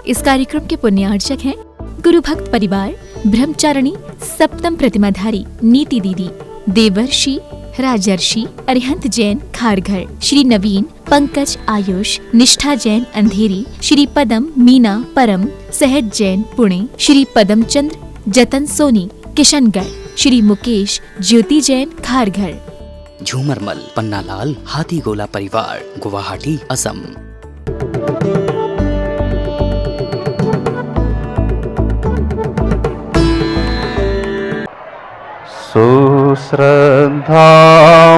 इस कार्यक्रम के पुण्यार्चक हैं गुरु भक्त परिवार ब्रह्मचारिणी सप्तम प्रतिमाधारी नीति दीदी, देवर्षि राजर्षि अरिहंत जैन खारघर, श्री नवीन पंकज आयुष निष्ठा जैन अंधेरी, श्री पदम मीना परम सहज जैन पुणे, श्री पदम चंद्र जतन सोनी किशनगढ़, श्री मुकेश ज्योति जैन खारघर। झूमरमल पन्नालाल हाथीगोला परिवार गुवाहाटी असम। सुश्रद्धा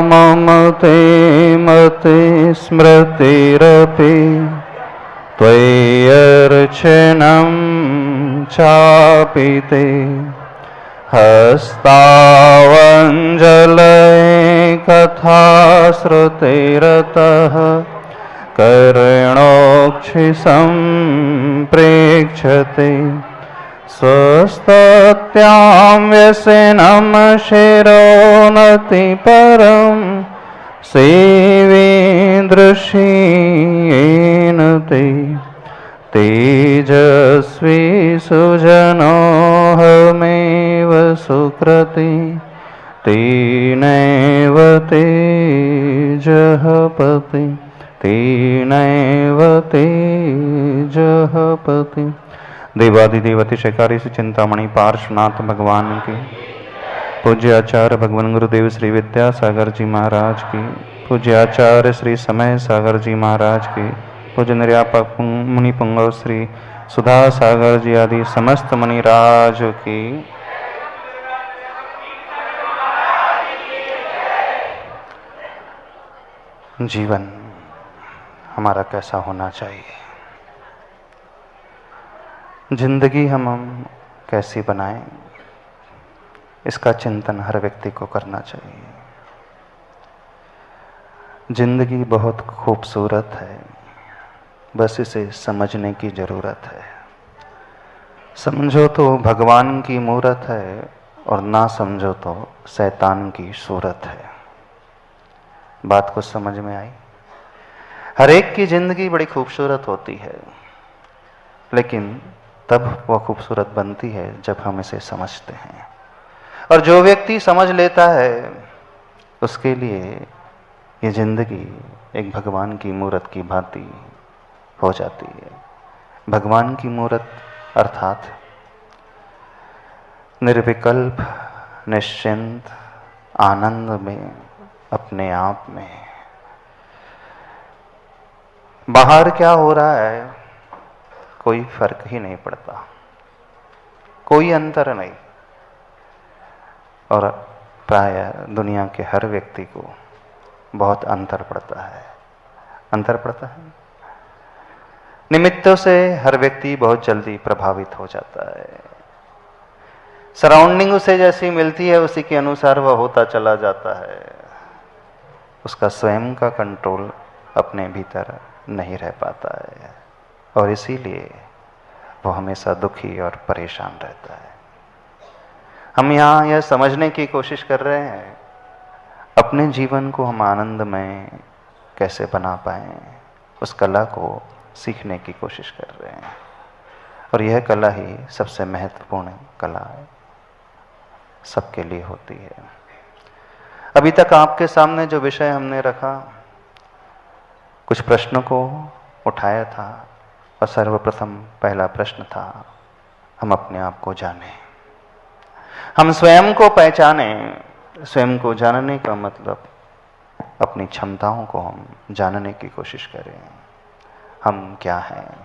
मम ते मते स्मृतिरपि त्वय्यर्चनं चापि ते हस्तावञ्जलये कथा श्रुतिरतः कर्णोक्षिसं प्रेक्षते स्वस्तत्यां व्यसनं शिरोनतिपरं सेवेन्द्रशीयेन ते तेजस्वी सुजनोऽहमेव सुकृति तेनैव तेजःपति तेनैव तेजःपति। देवादिदेवति शेखारी से चिंतामणि पार्श्वनाथ भगवान की, पूज्य आचार्य भगवान गुरुदेव श्री विद्यासागर जी महाराज की, पूज्य आचार्य श्री समय सागर जी महाराज की, पूज्य निर्यापक मुनि पुंगव श्री सुधा सागर जी आदि समस्त मुनिराज की। जीवन हमारा कैसा होना चाहिए, जिंदगी हम कैसी बनाएं, इसका चिंतन हर व्यक्ति को करना चाहिए। जिंदगी बहुत खूबसूरत है, बस इसे समझने की जरूरत है। समझो तो भगवान की मूरत है और ना समझो तो शैतान की सूरत है। बात को समझ में आई? हर एक की जिंदगी बड़ी खूबसूरत होती है, लेकिन तब वह खूबसूरत बनती है जब हम इसे समझते हैं। और जो व्यक्ति समझ लेता है उसके लिए ये जिंदगी एक भगवान की मूरत की भांति हो जाती है। भगवान की मूरत अर्थात निर्विकल्प निश्चिंत आनंद में, अपने आप में। बाहर क्या हो रहा है कोई फर्क ही नहीं पड़ता, कोई अंतर नहीं। और प्रायः दुनिया के हर व्यक्ति को बहुत अंतर पड़ता है। अंतर पड़ता है, निमित्तों से हर व्यक्ति बहुत जल्दी प्रभावित हो जाता है। सराउंडिंग उसे जैसी मिलती है उसी के अनुसार वह होता चला जाता है। उसका स्वयं का कंट्रोल अपने भीतर नहीं रह पाता है और इसीलिए वो हमेशा दुखी और परेशान रहता है। हम यहाँ यह समझने की कोशिश कर रहे हैं अपने जीवन को हम आनंदमय कैसे बना पाएं, उस कला को सीखने की कोशिश कर रहे हैं। और यह कला ही सबसे महत्वपूर्ण कला है, सबके लिए होती है। अभी तक आपके सामने जो विषय हमने रखा, कुछ प्रश्नों को उठाया था और सर्वप्रथम पहला प्रश्न था हम अपने आप को जानें, हम स्वयं को पहचानें। स्वयं को जानने का मतलब अपनी क्षमताओं को हम जानने की कोशिश करें। हम क्या हैं,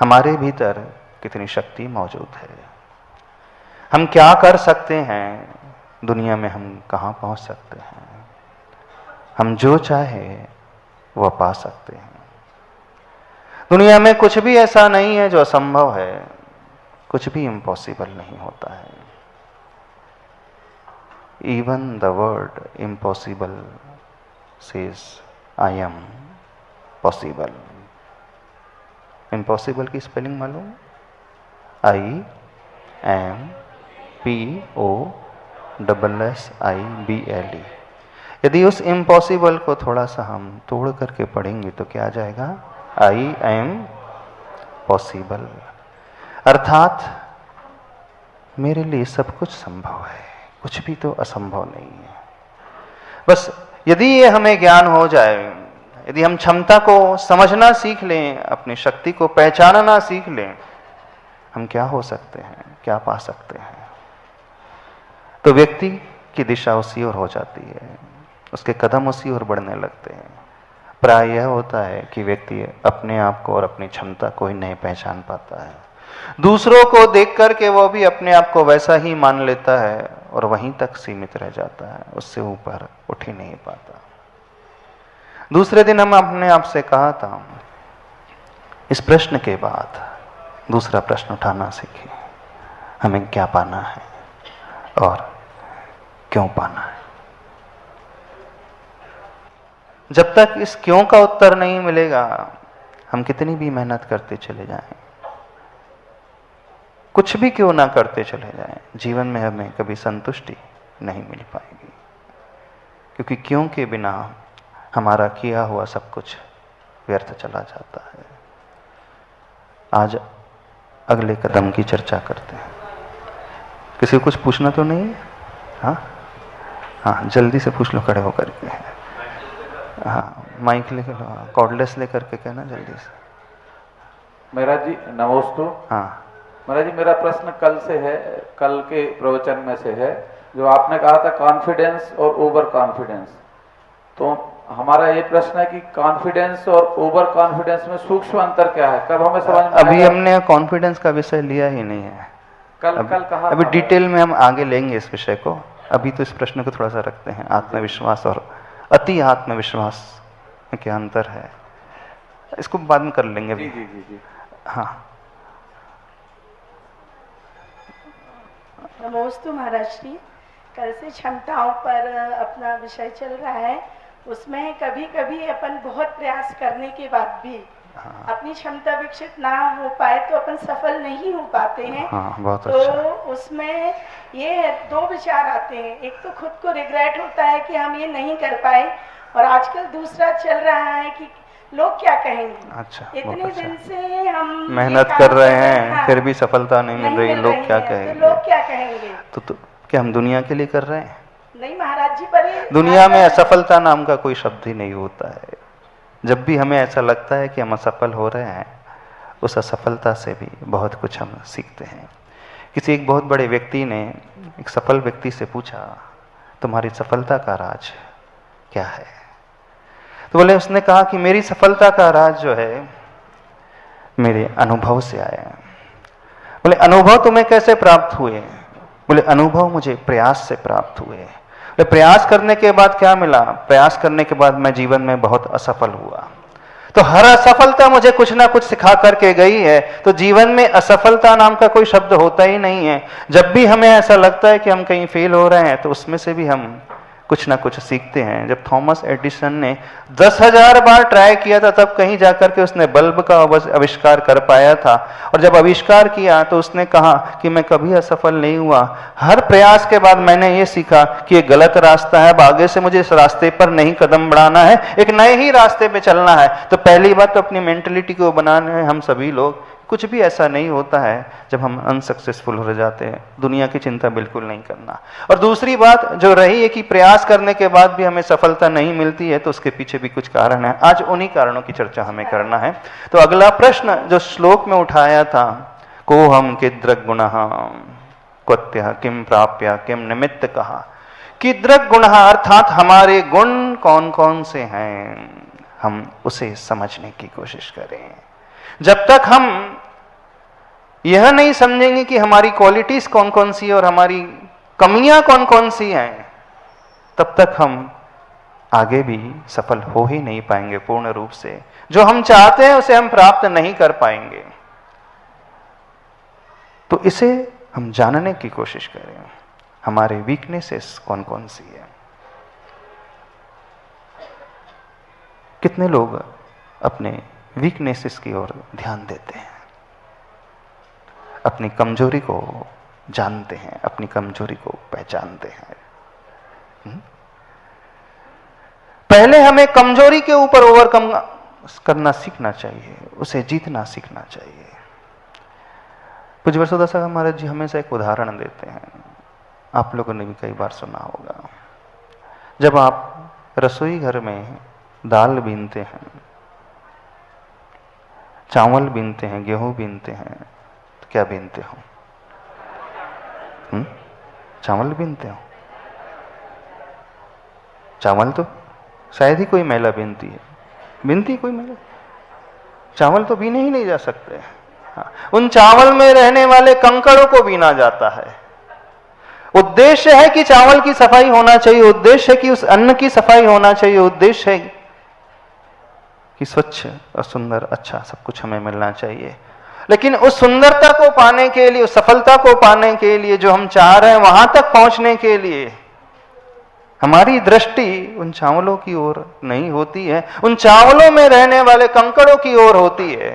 हमारे भीतर कितनी शक्ति मौजूद है, हम क्या कर सकते हैं, दुनिया में हम कहाँ पहुँच सकते हैं, हम जो चाहे वह पा सकते हैं। दुनिया में कुछ भी ऐसा नहीं है जो असंभव है, कुछ भी इम्पॉसिबल नहीं होता है। Even the word impossible says I am possible. Impossible की स्पेलिंग मालूम? IMPOSSIBLE। यदि उस इम्पॉसिबल को थोड़ा सा हम तोड़ करके पढ़ेंगे तो क्या आ जाएगा? I am पॉसिबल, अर्थात मेरे लिए सब कुछ संभव है, कुछ भी तो असंभव नहीं है। बस यदि ये हमें ज्ञान हो जाए, यदि हम क्षमता को समझना सीख लें, अपनी शक्ति को पहचानना सीख लें, हम क्या हो सकते हैं, क्या पा सकते हैं, तो व्यक्ति की दिशा उसी ओर हो जाती है, उसके कदम उसी ओर बढ़ने लगते हैं। प्राय यह होता है कि व्यक्ति अपने आप को और अपनी क्षमता को ही नहीं पहचान पाता है, दूसरों को देख करके वो भी अपने आप को वैसा ही मान लेता है और वहीं तक सीमित रह जाता है, उससे ऊपर उठ ही नहीं पाता। दूसरे दिन हम अपने आप से कहा था, इस प्रश्न के बाद दूसरा प्रश्न उठाना सीखें, हमें क्या पाना है और क्यों पाना है। जब तक इस क्यों का उत्तर नहीं मिलेगा, हम कितनी भी मेहनत करते चले जाएं, कुछ भी क्यों ना करते चले जाएं, जीवन में हमें कभी संतुष्टि नहीं मिल पाएगी, क्योंकि क्यों के बिना हमारा किया हुआ सब कुछ व्यर्थ चला जाता है। आज अगले कदम की चर्चा करते हैं। किसी को कुछ पूछना तो नहीं है? हाँ हाँ, जल्दी से पूछ लो खड़े होकर के। हाँ, माइक लेकर लो, कॉर्डलेस लेकर के कहना जल्दी से। महाराज जी नमोस्तु। हाँ महाराज जी, मेरा प्रश्न कल से है, कल के प्रवचन में से है, जो आपने कहा था कॉन्फिडेंस और ओवर कॉन्फिडेंस। तो हमारा ये प्रश्न है कि कॉन्फिडेंस और ओवर कॉन्फिडेंस में सूक्ष्म अंतर क्या है, कब हमें समझ में अभी हमने कॉन्फिडेंस का विषय लिया ही नहीं है। कल कहा अभी डिटेल में हम आगे लेंगे इस विषय को। अभी तो इस प्रश्न को थोड़ा सा रखते हैं, आत्मविश्वास और अति आत्मविश्वास में क्या अंतर है, इसको बाद में कर लेंगे अभी। जी। हाँ नमोस्तु महाराज श्री। कल से क्षमताओं पर अपना विषय चल रहा है, उसमें कभी कभी अपन बहुत प्रयास करने के बाद भी अपनी क्षमता विकसित ना हो पाए तो अपन सफल नहीं हो पाते हैं। बहुत तो अच्छा। उसमें ये दो विचार आते हैं, एक तो खुद को रिग्रेट होता है कि हम ये नहीं कर पाए, और आजकल दूसरा चल रहा है कि लोग क्या कहेंगे। अच्छा, इतने दिन से हम मेहनत कर रहे हैं, फिर भी सफलता नहीं मिल रही, लोग क्या कहेंगे। तो लोग क्या कहेंगे। तो क्या हम दुनिया के लिए कर रहे हैं? नहीं महाराज जी, पर दुनिया में असफलता नाम का कोई शब्द ही नहीं होता है। जब भी हमें ऐसा लगता है कि हम असफल हो रहे हैं, उस असफलता से भी बहुत कुछ हम सीखते हैं। किसी एक बहुत बड़े व्यक्ति ने एक सफल व्यक्ति से पूछा, तुम्हारी सफलता का राज क्या है? तो बोले, उसने कहा कि मेरी सफलता का राज जो है मेरे अनुभव से आया है। बोले, अनुभव तुम्हें कैसे प्राप्त हुए? बोले, अनुभव मुझे प्रयास से प्राप्त हुए। प्रयास करने के बाद क्या मिला? प्रयास करने के बाद मैं जीवन में बहुत असफल हुआ। तो हर असफलता मुझे कुछ ना कुछ सिखा करके गई है। तो जीवन में असफलता नाम का कोई शब्द होता ही नहीं है। जब भी हमें ऐसा लगता है कि हम कहीं फेल हो रहे हैं, तो उसमें से भी हम कुछ ना कुछ सीखते हैं। जब थॉमस एडिसन ने 10,000 बार ट्राई किया था, तब कहीं जाकर के उसने बल्ब का आविष्कार कर पाया था। और जब आविष्कार किया तो उसने कहा कि मैं कभी असफल नहीं हुआ। हर प्रयास के बाद मैंने ये सीखा कि ये गलत रास्ता है, अब आगे से मुझे इस रास्ते पर नहीं कदम बढ़ाना है, एक नए ही रास्ते पे चलना है। तो पहली बात तो अपनी मेंटलिटी को बनाना है। हम सभी लोग, कुछ भी ऐसा नहीं होता है जब हम अनसक्सेसफुल हो जाते हैं, दुनिया की चिंता बिल्कुल नहीं करना। और दूसरी बात जो रही है कि प्रयास करने के बाद भी हमें सफलता नहीं मिलती है, तो उसके पीछे भी कुछ कारण है। आज उन्हीं कारणों की चर्चा हमें करना है। तो अगला प्रश्न जो श्लोक में उठाया था, को हम किद्रक गुणः क्वत्य किम प्राप्य किम निमित्त कहा। किद्रक गुणः अर्थात हमारे गुण कौन कौन से हैं, हम उसे समझने की कोशिश करें। जब तक हम यह नहीं समझेंगे कि हमारी क्वालिटीज कौन कौन सी है और हमारी कमियां कौन कौन सी हैं, तब तक हम आगे भी सफल हो ही नहीं पाएंगे पूर्ण रूप से। जो हम चाहते हैं उसे हम प्राप्त नहीं कर पाएंगे। तो इसे हम जानने की कोशिश करें, हमारे वीकनेसेस कौन कौन सी है। कितने लोग अपने वीकनेसेस की ओर ध्यान देते हैं, अपनी कमजोरी को जानते हैं, अपनी कमजोरी को पहचानते हैं। पहले हमें कमजोरी के ऊपर ओवरकम करना सीखना चाहिए, उसे जीतना सीखना चाहिए। पूज्य वसुधा साहब महाराज जी हमेशा एक उदाहरण देते हैं, आप लोगों ने भी कई बार सुना होगा। जब आप रसोई घर में दाल बीनते हैं, चावल बीनते हैं, गेहूं बीनते हैं, तो क्या बीनते हो? चावल बीनते हो। चावल तो शायद ही कोई महिला बीनती है, बीनती कोई महिला? चावल तो बीने ही नहीं जा सकते। उन चावल में रहने वाले कंकड़ों को बीना जाता है। उद्देश्य है कि चावल की सफाई होना चाहिए, उद्देश्य है कि उस अन्न की सफाई होना चाहिए, उद्देश्य है कि स्वच्छ और सुंदर अच्छा सब कुछ हमें मिलना चाहिए। लेकिन उस सुंदरता को पाने के लिए, उस सफलता को पाने के लिए, जो हम चाह रहे हैं वहां तक पहुंचने के लिए हमारी दृष्टि उन चावलों की ओर नहीं होती है, उन चावलों में रहने वाले कंकड़ों की ओर होती है।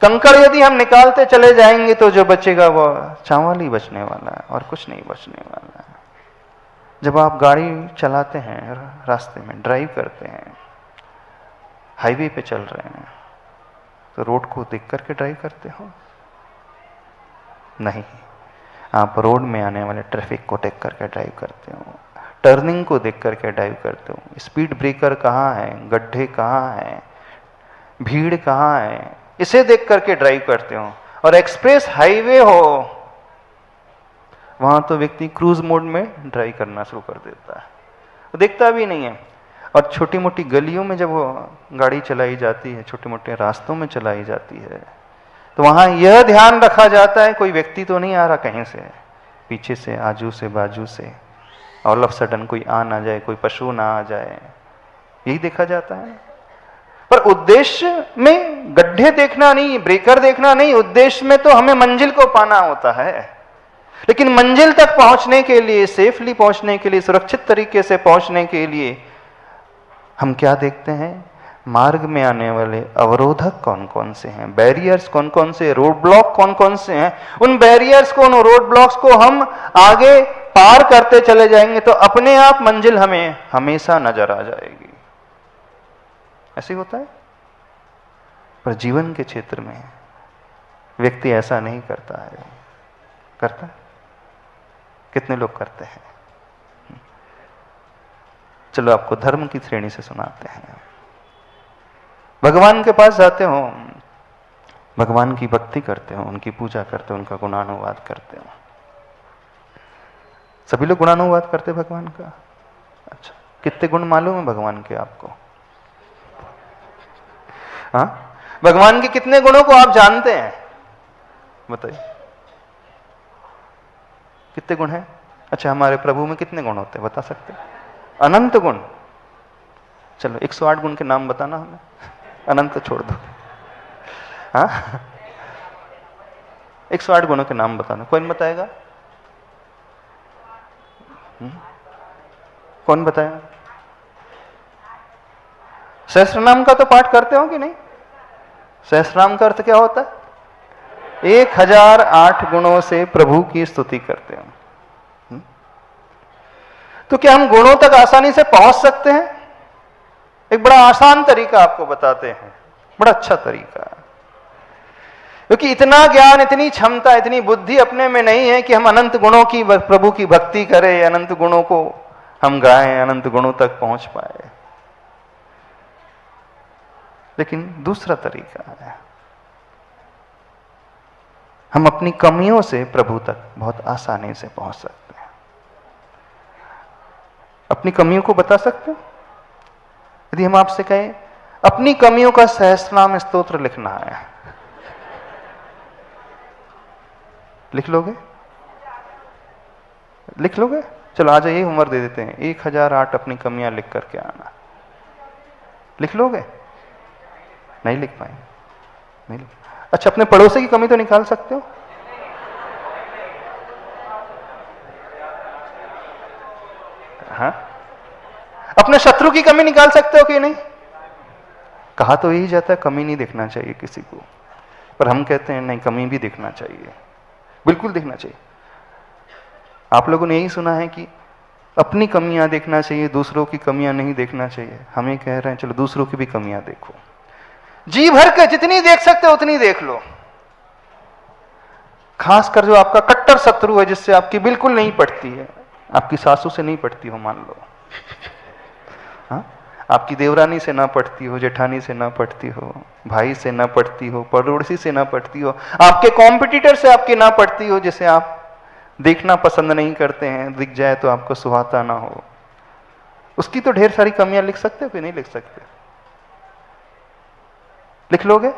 कंकड़ यदि हम निकालते चले जाएंगे तो जो बचेगा वो चावल ही बचने वाला है और कुछ नहीं बचने वाला है। जब आप गाड़ी चलाते हैं, रास्ते में ड्राइव करते हैं, हाईवे पे चल रहे हैं, तो रोड को देख करके ड्राइव करते हो? नहीं, आप रोड में आने वाले ट्रैफिक को देख करके ड्राइव करते हो, टर्निंग को देख करके ड्राइव करते हो, स्पीड ब्रेकर कहाँ है, गड्ढे कहाँ है, भीड़ कहाँ है, इसे देख करके ड्राइव करते हो। और एक्सप्रेस हाईवे हो, वहां तो व्यक्ति क्रूज मोड में ड्राइव करना शुरू कर देता है, वो देखता भी नहीं है। और छोटी मोटी गलियों में जब वो गाड़ी चलाई जाती है, छोटे मोटे रास्तों में चलाई जाती है, तो वहां यह ध्यान रखा जाता है कोई व्यक्ति तो नहीं आ रहा कहीं से, पीछे से, आजू से, बाजू से, ऑल ऑफ सडन कोई आ ना जाए, कोई पशु ना आ जाए, यही देखा जाता है। पर उद्देश्य में गड्ढे देखना नहीं, ब्रेकर देखना नहीं, उद्देश्य में तो हमें मंजिल को पाना होता है। लेकिन मंजिल तक पहुंचने के लिए, सेफली पहुंचने के लिए, सुरक्षित तरीके से पहुंचने के लिए हम क्या देखते हैं? मार्ग में आने वाले अवरोधक कौन कौन से हैं, बैरियर्स कौन कौन से, रोड ब्लॉक कौन कौन से हैं। उन बैरियर्स को, उन रोड ब्लॉक्स को हम आगे पार करते चले जाएंगे तो अपने आप मंजिल हमें हमेशा नजर आ जाएगी। ऐसे होता है। पर जीवन के क्षेत्र में व्यक्ति ऐसा नहीं करता है। करता है? कितने लोग करते हैं? चलो आपको धर्म की श्रेणी से सुनाते हैं। भगवान के पास जाते हो, भगवान की भक्ति करते हो, उनकी पूजा करते हो, उनका गुणानुवाद करते हो। सभी लोग गुणानुवाद करते हैं भगवान का। अच्छा, कितने गुण मालूम है भगवान के आपको? हाँ, भगवान के कितने गुणों को आप जानते हैं? बताइए, कितने गुण हैं? अच्छा, हमारे प्रभु में कितने गुण होते हैं बता सकते हैं? अनंत गुण। चलो 108 गुण के नाम बताना हमें, अनंत छोड़ दो। हाँ, 108 गुणों के नाम बताना। कौन बताएगा? कौन बताएगा? सहस्त्रनाम का तो पाठ करते हो कि नहीं? सहस्त्रनाम का अर्थ क्या होता है? 1008 गुणों से प्रभु की स्तुति करते हो। तो क्या हम गुणों तक आसानी से पहुंच सकते हैं? एक बड़ा आसान तरीका आपको बताते हैं, बड़ा अच्छा तरीका। क्योंकि इतना ज्ञान, इतनी क्षमता, इतनी बुद्धि अपने में नहीं है कि हम अनंत गुणों की, प्रभु की भक्ति करें, अनंत गुणों को हम गाएं, अनंत गुणों तक पहुंच पाए। लेकिन दूसरा तरीका है, हम अपनी कमियों से प्रभु तक बहुत आसानी से पहुंच सकते हैं। अपनी कमियों को बता सकते हो? यदि हम आपसे कहें अपनी कमियों का सहस्त्रनाम स्तोत्र लिखना है, लिख लोगे? लिख लोगे? चलो आज ये उम्र दे देते हैं, 1008 अपनी कमियां लिख करके आना। लिख लोगे? नहीं लिख पाएंगे। नहीं लिख। अच्छा, अपने पड़ोसी की कमी तो निकाल सकते हो? हाँ? अपने शत्रु की कमी निकाल सकते हो कि नहीं? कहा तो यही जाता है कमी नहीं देखना चाहिए किसी को, पर हम कहते हैं नहीं, कमी भी देखना चाहिए, बिल्कुल देखना चाहिए। आप लोगों ने यही सुना है कि अपनी कमियां देखना चाहिए, दूसरों की कमियां नहीं देखना चाहिए। हम ये कह रहे हैं चलो दूसरों की भी कमियां देखो, जी भर के जितनी देख सकते हो उतनी देख लो। खासकर जो आपका कट्टर शत्रु है, जिससे आपकी बिल्कुल नहीं पटती है, आपकी सासू से नहीं पटती हो मान लो, हाँ? आपकी देवरानी से ना पटती हो, जेठानी से ना पटती हो, भाई से ना पटती हो, पड़ोसी से ना पटती हो, आपके कॉम्पिटिटर से आपकी ना पटती हो, जिसे आप देखना पसंद नहीं करते हैं, दिख जाए तो आपको सुहाता ना हो, उसकी तो ढेर सारी कमियां लिख सकते हो कि नहीं लिख सकते? लिख लोगे?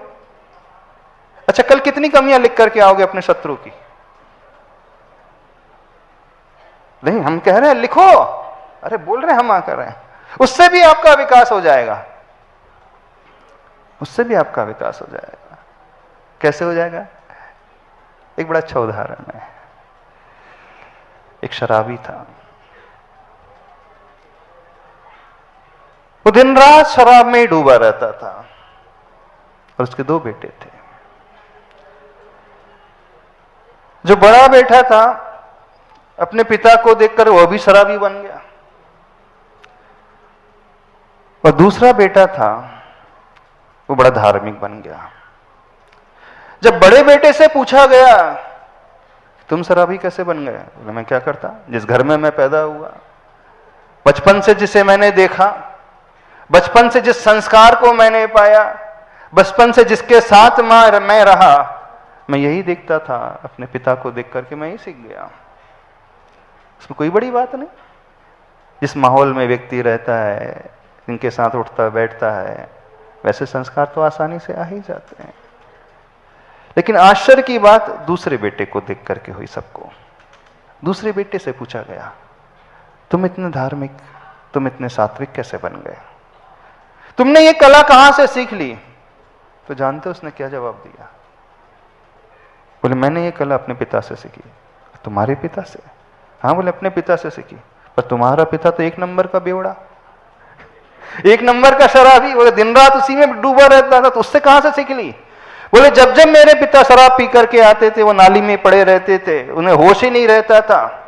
अच्छा, कल कितनी कमियां लिख करके आओगे अपने शत्रु की? नहीं, हम कह रहे हैं लिखो। अरे बोल रहे हैं, हम कर रहे हैं। उससे भी आपका विकास हो जाएगा, उससे भी आपका विकास हो जाएगा। कैसे हो जाएगा? एक बड़ा अच्छा उदाहरण है। एक शराबी था, वो दिन रात शराब में ही डूबा रहता था, और उसके 2 बेटे थे। जो बड़ा बेटा था, अपने पिता को देखकर वह भी शराबी बन गया, और दूसरा बेटा था वो बड़ा धार्मिक बन गया। जब बड़े बेटे से पूछा गया तुम शराबी कैसे बन गए? बोले मैं क्या करता, जिस घर में मैं पैदा हुआ, बचपन से जिसे मैंने देखा, बचपन से जिस संस्कार को मैंने पाया, बचपन से जिसके साथ मैं रहा, मैं यही देखता था। अपने पिता को देख करके मैं ही सीख गया। उसमें कोई बड़ी बात नहीं। जिस माहौल में व्यक्ति रहता है, जिनके साथ उठता बैठता है, वैसे संस्कार तो आसानी से आ ही जाते हैं। लेकिन आश्चर्य की बात दूसरे बेटे को देख करके हुई सबको। दूसरे बेटे से पूछा गया तुम इतने धार्मिक, तुम इतने सात्विक कैसे बन गए? तुमने ये कला कहां से सीख ली? तो जानते हो उसने क्या जवाब दिया? बोले मैंने ये कला अपने पिता से सीखी। तुम्हारे पिता से? हाँ। बोले अपने पिता से सीखी। पर तुम्हारा पिता तो 1 नंबर का बेवड़ा, 1 नंबर का शराबी, बोले दिन रात उसी में डूबा रहता था, तो उससे कहां से सीख ली? बोले जब जब मेरे पिता शराब पी करके आते थे, वो नाली में पड़े रहते थे, उन्हें होश ही नहीं रहता था।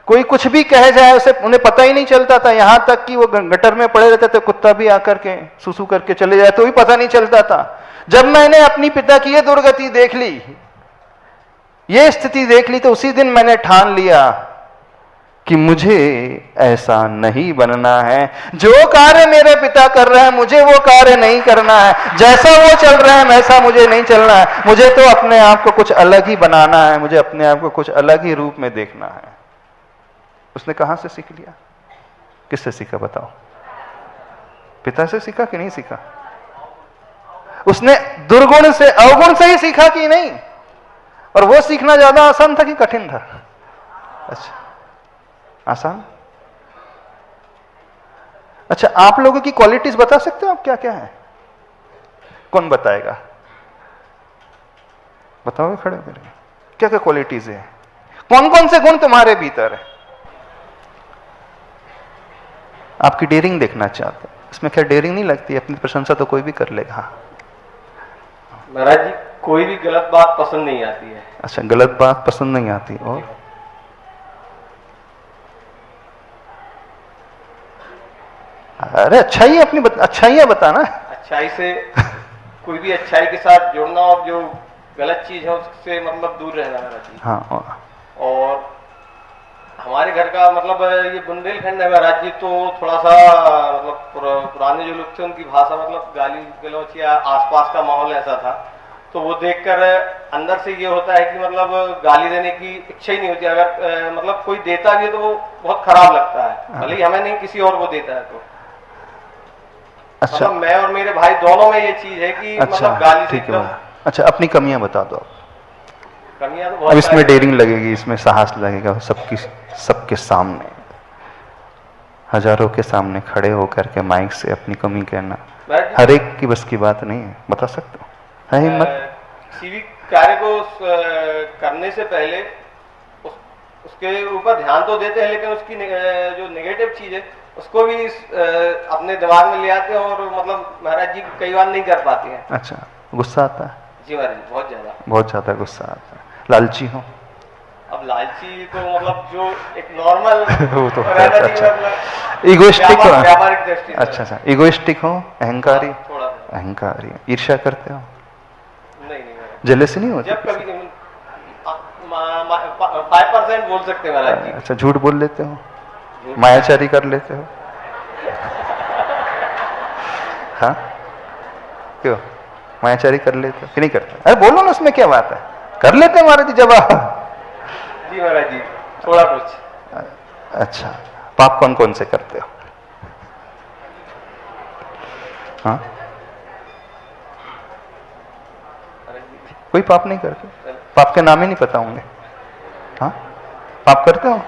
कोई कुछ भी कह जाए उसे उन्हें पता ही नहीं चलता था, यहां तक कि वो गटर में पड़े रहते थे, कुत्ता भी आकर के सुसु करके चले जाए तो भी पता नहीं चलता था। जब मैंने अपनी पिता की ये दुर्गति देख ली, ये स्थिति देख ली, तो उसी दिन मैंने ठान लिया कि मुझे ऐसा नहीं बनना है। जो कार्य मेरे पिता कर रहे हैं मुझे वो कार्य नहीं करना है, जैसा वो चल रहे हैं वैसा मुझे नहीं चलना है। मुझे तो अपने आप को कुछ अलग ही बनाना है, मुझे अपने आप को कुछ अलग ही रूप में देखना है। उसने कहां से सीख लिया? किससे सीखा बताओ? पिता से सीखा कि नहीं सीखा? उसने दुर्गुण से, अवगुण से ही सीखा कि नहीं? और वो सीखना ज्यादा आसान था कि कठिन था? अच्छा, आसान। अच्छा, आप लोगों की क्वालिटीज बता सकते हो आप क्या क्या है? कौन बताएगा? बताओगे खड़े होकर? क्या क्या क्वालिटीज है? कौन कौन से गुण तुम्हारे भीतर है? आपकी डेयरिंग देखना चाहते हैं। इसमें क्या डेयरिंग नहीं लगती, अपनी प्रशंसा तो कोई भी कर लेगा। महाराज जी, कोई भी गलत बात पसंद नहीं आती है। अच्छा, गलत बात पसंद नहीं आती। और अरे अच्छाई अपनी अच्छाइयां बताना। अच्छाई से कोई भी अच्छाई के साथ जुड़ना, और जो गलत चीज है उससे मतलब दूर रहना महाराज जी। हाँ। और हमारे घर का मतलब ये बुंदेलखंड है महाराज जी, तो थोड़ा सा मतलब पुराने जो लोग थे उनकी भाषा मतलब गाली गलौच या आसपास का माहौल ऐसा था, तो वो देखकर अंदर से ये होता है कि मतलब गाली देने की इच्छा ही नहीं होती। अगर मतलब कोई देता भी है तो वो बहुत खराब लगता है, भले ही हमें नहीं किसी और को देता है तो। अच्छा, मतलब मैं और मेरे भाई दोनों में ये चीज है कि अच्छा, मतलब गाली से ठीक है। अच्छा, अपनी कमियां बता दो। कमियां तो अब बहुत इसमें डेयरिंग लगेगी, इसमें साहस लगेगा, सबके सामने, हजारों के सामने खड़े होकर के माइक से अपनी कमी कहना हर एक की बस की बात नहीं है। बता सकते हो? है हिम्मत? किसी भी कार्य को करने से पहले उसके ऊपर ध्यान तो देते हैं, लेकिन उसकी जो नेगेटिव चीज है उसको भी अपने दिमाग में ले आते हैं, और मतलब महाराज जी कई बार नहीं कर पाते हैं। अच्छा, गुस्सा आता है? जी महाराज, बहुत ज्यादा गुस्सा आता है। लालची हो? अब लालची तो मतलब जो एक नॉर्मल वो तो रहना चाहिए, अच्छा। मतलब इगोइस्टिक हो? व्यावहारिक दृष्टि से। अच्छा, इगोइस्टिक हो, अहंकारी? थोड़ा सा। अहंकारी, ईर्ष्या करते हो? नहीं नहीं महाराज। जेलसी नहीं होती? जब कभी 5% बोल सकते हैं महाराज जी। अच्छा, झूठ बोल लेते हो? मायाचारी कर लेते हो? हाँ, क्यों मायाचारी कर लेते हो कि नहीं करते? अरे बोलो ना, उसमें क्या बात है, कर लेते हैं महाराज जी जवाब। जी महाराज जी, थोड़ा कुछ। अच्छा, पाप कौन कौन से करते हो? हाँ, कोई पाप नहीं करते? पाप के नाम ही नहीं पता होंगे? हाँ, पाप करते हो?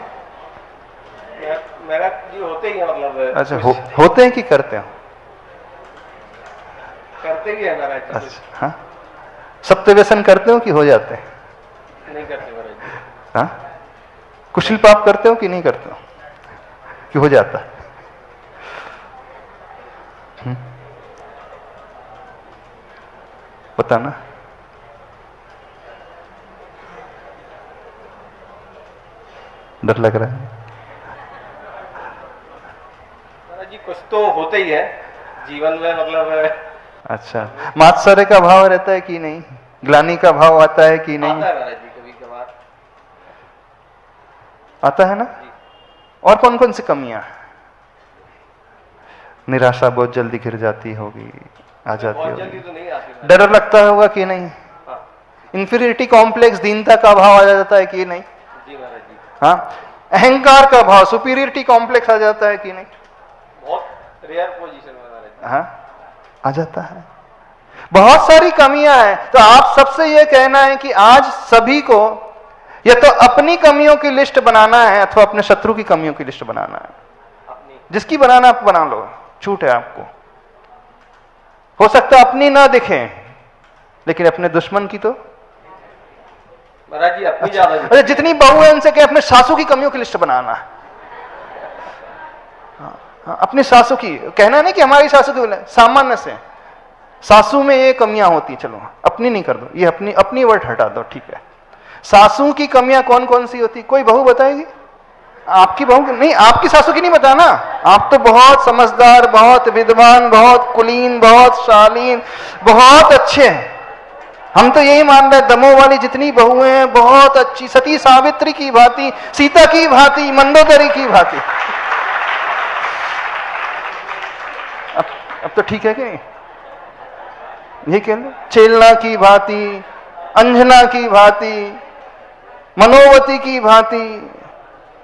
मेरा जी होते ही है, मतलब अच्छा, होते हैं कि करते हो? करते ही है महाराज जी। अच्छा, हाँ, सत्य व्यसन करते हो कि हो जाते हैं? नहीं करते महाराज जी। हाँ, कुशल पाप करते हो कि नहीं करते हो कि हो जाता है? पता ना, डर लग रहा है। महाराज जी कुछ तो होते ही है जीवन में, मतलब अच्छा, मात्सर्य का भाव रहता है कि नहीं? ग्लानि का भाव आता है कि नहीं? आता है महाराज जी कभी कभार। आता है ना? और कौन कौन सी कमियां? निराशा बहुत जल्दी घिर जाती होगी, आ जाती बहुत जल्दी होगी। तो नहीं आती। डर लगता होगा कि नहीं? हाँ। इंफीरियरिटी कॉम्प्लेक्स, दीनता का भाव आ जाता है कि नहीं? जी महाराज जी। हाँ, अहंकार का भाव, सुपीरियरिटी कॉम्प्लेक्स आ जाता है कि नहीं? बहुत रेयर पोजीशन में महाराज जी। हाँ, आ जाता है। बहुत सारी कमियां हैं। तो आप सबसे यह कहना है कि आज सभी को या तो अपनी कमियों की लिस्ट बनाना है अथवा अपने शत्रु की कमियों की लिस्ट बनाना है। अपनी जिसकी बनाना आप बना लो, छूट है आपको। हो सकता है अपनी ना दिखे, लेकिन अपने दुश्मन की तो। महाराज जी अपनी ज्यादा अरे जितनी बहू है उनसे कहे अपने सासू की कमियों की लिस्ट बनाना है। हाँ, अपनी सासू की कहना नहीं कि हमारी सासू की, सामान्य से सासू में ये कमियां होती, चलो अपनी नहीं कर दो, ये अपनी वर्ड हटा दो, ठीक है। सासू की कमियां कौन कौन सी होती? कोई बहू बताएगी? आपकी बहू की नहीं, आपकी सासू की नहीं बताना। आप तो बहुत समझदार, बहुत विद्वान, बहुत कुलीन, बहुत शालीन, बहुत अच्छे हैं। हम तो यही मान रहे हैं, दमों वाली जितनी बहुएं हैं बहुत अच्छी, सती सावित्री की भांति, सीता की भांति, मंदोदरी की भांति। अब तो ठीक है कि नहीं? ये कह लो, चेलना की भांति, अंजना की भांति, मनोवती की भांति,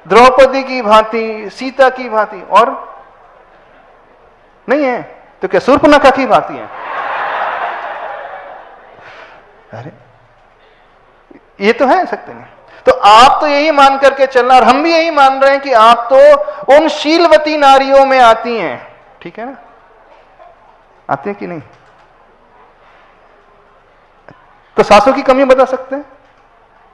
द्रौपदी की भांति, सीता की भांति, और नहीं है तो क्या शूर्पणखा की भांति है? अरे ये तो है सकते नहीं। तो आप तो यही मान करके चलना, और हम भी यही मान रहे हैं कि आप तो उन शीलवती नारियों में आती हैं, ठीक है ना? आते हैं कि नहीं? तो सासों की कमी बता सकते हैं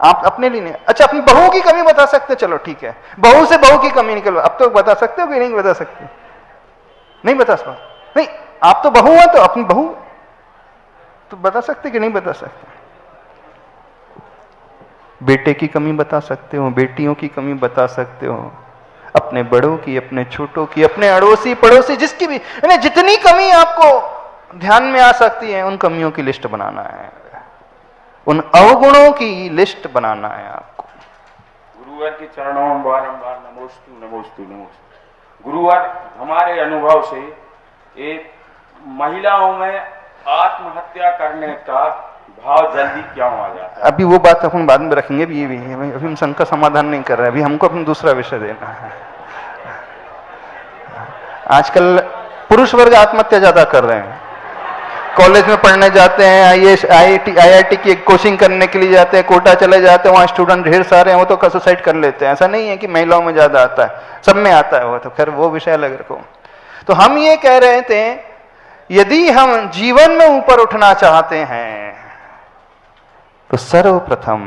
आप अपने लिए नहीं। अच्छा, अपनी बहू की कमी बता सकते हैं, चलो ठीक है, बहू से बहू की कमी निकलो। अब तो बता सकते हो कि नहीं बता सकते? नहीं बता सकते? नहीं, आप तो बहू है, तो अपनी बहू तो बता सकते कि नहीं बता सकते? बेटे की कमी बता सकते हो, बेटियों की कमी बता सकते हो, अपने बड़ों की, अपने छोटों की, अपने अड़ोसी पड़ोसी, जिसकी भी, जितनी कमी आपको ध्यान में आ सकती है, उन कमियों की लिस्ट बनाना है, उन अवगुणों की लिस्ट बनाना है आपको। गुरुवर के चरणों में बारंबार नमोस्तु नमोस्तु नमोस्तु। गुरुवर, हमारे अनुभव से एक महिलाओं में आत्महत्या करने का भाव जल्दी क्यों आ जाता है? अभी वो बात अपन बाद में रखेंगे, अभी अभी हम शंका समाधान नहीं कर रहे हैं, अभी हमको अपना दूसरा विषय देना है। आजकल पुरुष वर्ग आत्महत्या ज्यादा कर रहे हैं। कॉलेज में पढ़ने जाते हैं, IIT की कोचिंग करने के लिए जाते हैं, कोटा चले जाते हैं, वहाँ स्टूडेंट ढेर सारे हैं, वो तो सुसाइड कर लेते हैं। ऐसा नहीं है कि महिलाओं में ज्यादा आता है, सब में आता है वो तो, खैर वो विषय अलग रखो। तो हम ये कह रहे थे, यदि हम जीवन में ऊपर उठना चाहते हैं तो सर्वप्रथम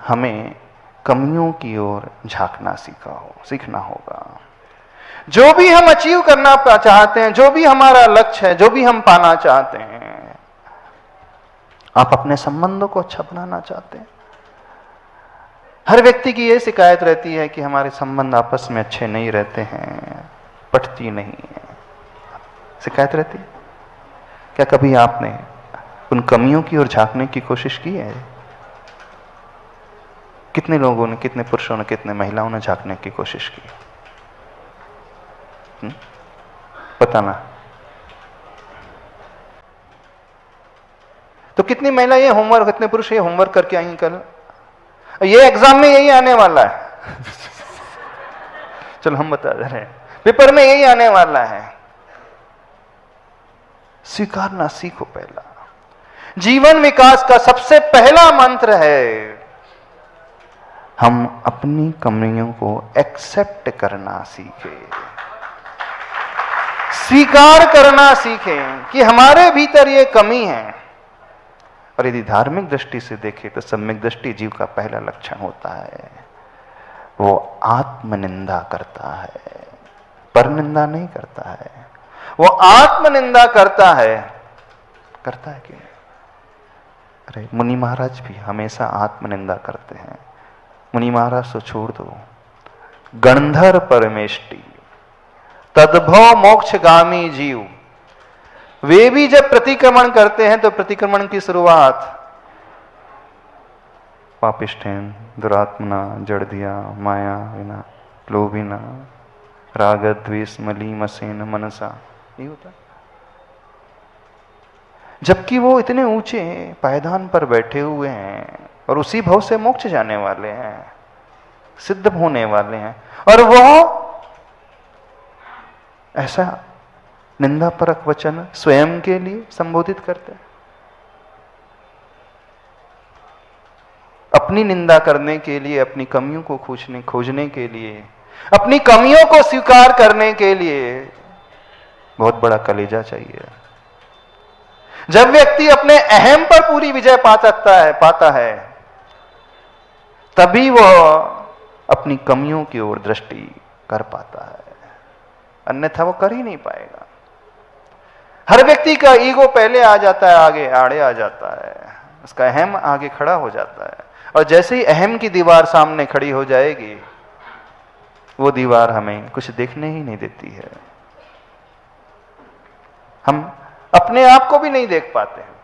हमें कमियों की ओर झांकना सीखना होगा। जो भी हम अचीव करना चाहते हैं, जो भी हमारा लक्ष्य है, जो भी हम पाना चाहते हैं, आप अपने संबंधों को अच्छा बनाना चाहते हैं हर व्यक्ति की यह शिकायत रहती है कि हमारे संबंध आपस में अच्छे नहीं रहते हैं, पटती नहीं है, शिकायत रहती है। क्या कभी आपने उन कमियों की ओर झांकने की कोशिश की है? कितने लोगों ने, कितने पुरुषों ने, कितने महिलाओं ने झांकने की कोशिश की? बताना। तो कितनी महिला ये होमवर्क, कितने पुरुष ये होमवर्क करके आई कल, ये एग्जाम में यही आने वाला है। चलो हम बता दे रहे हैं, पेपर में यही आने वाला है। स्वीकारना सीखो। पहला जीवन विकास का सबसे पहला मंत्र है, हम अपनी कमियों को एक्सेप्ट करना सीखें, स्वीकार करना सीखें कि हमारे भीतर ये कमी है। और यदि धार्मिक दृष्टि से देखें तो सम्यक दृष्टि जीव का पहला लक्षण होता है, वो आत्मनिंदा करता है, परनिंदा नहीं करता है। वो आत्मनिंदा करता है। करता है क्यों? अरे मुनि महाराज भी हमेशा आत्मनिंदा करते हैं। मुनि महाराज तो छोड़ दो, गंधर परमेष्टि तद्भव मोक्षगामी जीव, वे भी जब प्रतिक्रमण करते हैं तो प्रतिक्रमण की शुरुआत पापिष्ठेन दुरात्मना जड़दिया माया विना लोभिना राग द्वेष मली मसेन मनसा, ये होता है। जबकि वो इतने ऊंचे पायदान पर बैठे हुए हैं और उसी भव से मोक्ष जाने वाले हैं, सिद्ध होने वाले हैं, और वो ऐसा निंदा परक वचन स्वयं के लिए संबोधित करते हैं। अपनी निंदा करने के लिए, अपनी कमियों को खोजने के लिए, अपनी कमियों को स्वीकार करने के लिए बहुत बड़ा कलेजा चाहिए। जब व्यक्ति अपने अहम पर पूरी विजय पाता है तभी वह अपनी कमियों की ओर दृष्टि कर पाता है, अन्यथा वो कर ही नहीं पाएगा। हर व्यक्ति का ईगो पहले आ जाता है, आगे आ जाता है, उसका अहम आगे खड़ा हो जाता है, और जैसे ही अहम की दीवार सामने खड़ी हो जाएगी, वो दीवार हमें कुछ देखने ही नहीं देती है। हम अपने आप को भी नहीं देख पाते हैं।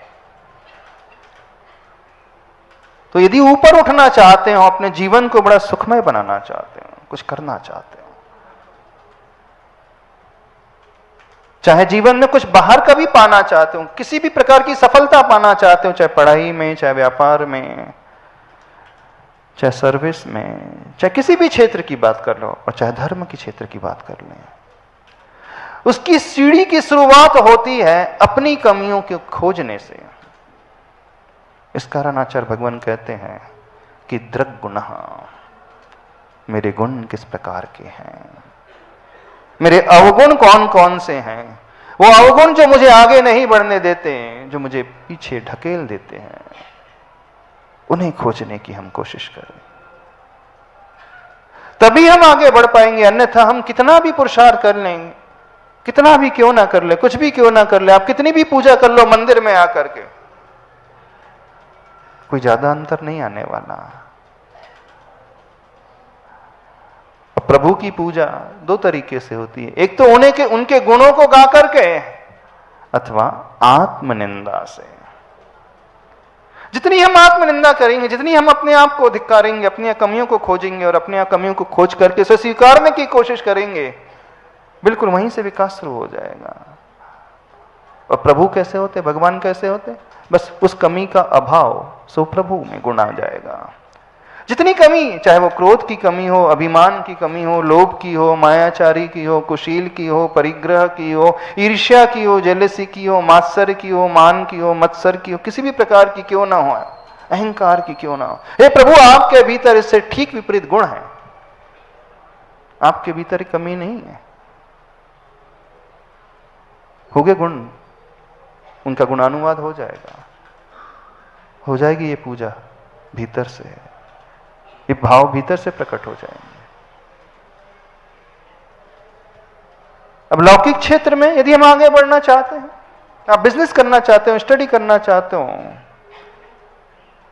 तो यदि ऊपर उठना चाहते हो, अपने जीवन को बड़ा सुखमय बनाना चाहते हो, कुछ करना चाहते हो, चाहे जीवन में कुछ बाहर का भी पाना चाहते हो, किसी भी प्रकार की सफलता पाना चाहते हो, चाहे पढ़ाई में, चाहे व्यापार में, चाहे सर्विस में, चाहे किसी भी क्षेत्र की बात कर लो, और चाहे धर्म की क्षेत्र की बात कर लें, उसकी सीढ़ी की शुरुआत होती है अपनी कमियों को खोजने से। इस कारण आचार्य भगवान कहते हैं कि दृग् गुणः, मेरे गुण किस प्रकार के हैं, मेरे अवगुण कौन कौन से हैं, वो अवगुण जो मुझे आगे नहीं बढ़ने देते, जो मुझे पीछे ढकेल देते हैं, उन्हें खोजने की हम कोशिश करें, तभी हम आगे बढ़ पाएंगे। अन्यथा हम कितना भी पुरुषार्थ कर लेंगे, कितना भी क्यों ना कर ले, कुछ भी क्यों ना कर ले, आप कितनी भी पूजा कर लो मंदिर में आकर के, कोई ज्यादा अंतर नहीं आने वाला। प्रभु की पूजा दो तरीके से होती है, एक तो उनके गुणों को गा करके, अथवा आत्मनिंदा से। जितनी हम आत्मनिंदा करेंगे, जितनी हम अपने आप को धिक्कारेंगे, अपनी कमियों को खोजेंगे और अपनी कमियों को खोज करके उसे स्वीकारने की कोशिश करेंगे, बिल्कुल वहीं से विकास शुरू हो जाएगा। और प्रभु कैसे होते, भगवान कैसे होते, बस उस कमी का अभाव सो प्रभु में गुण आ जाएगा। जितनी कमी, चाहे वो क्रोध की कमी हो, अभिमान की कमी हो, लोभ की हो, मायाचारी की हो, कुशील की हो, परिग्रह की हो, ईर्ष्या की हो, जेलसी की हो, मात्सर्य की हो, मान की हो, मत्सर की हो, किसी भी प्रकार की क्यों ना हो, अहंकार की क्यों ना हो, हे प्रभु आपके भीतर इससे ठीक विपरीत गुण है, आपके भीतर कमी नहीं है। हो गए गुण, उनका गुणानुवाद हो जाएगा, हो जाएगी ये पूजा भीतर से, ये भाव भीतर से प्रकट हो जाएंगे। अब लौकिक क्षेत्र में यदि हम आगे बढ़ना चाहते हैं, आप बिजनेस करना चाहते हो, स्टडी करना चाहते हो,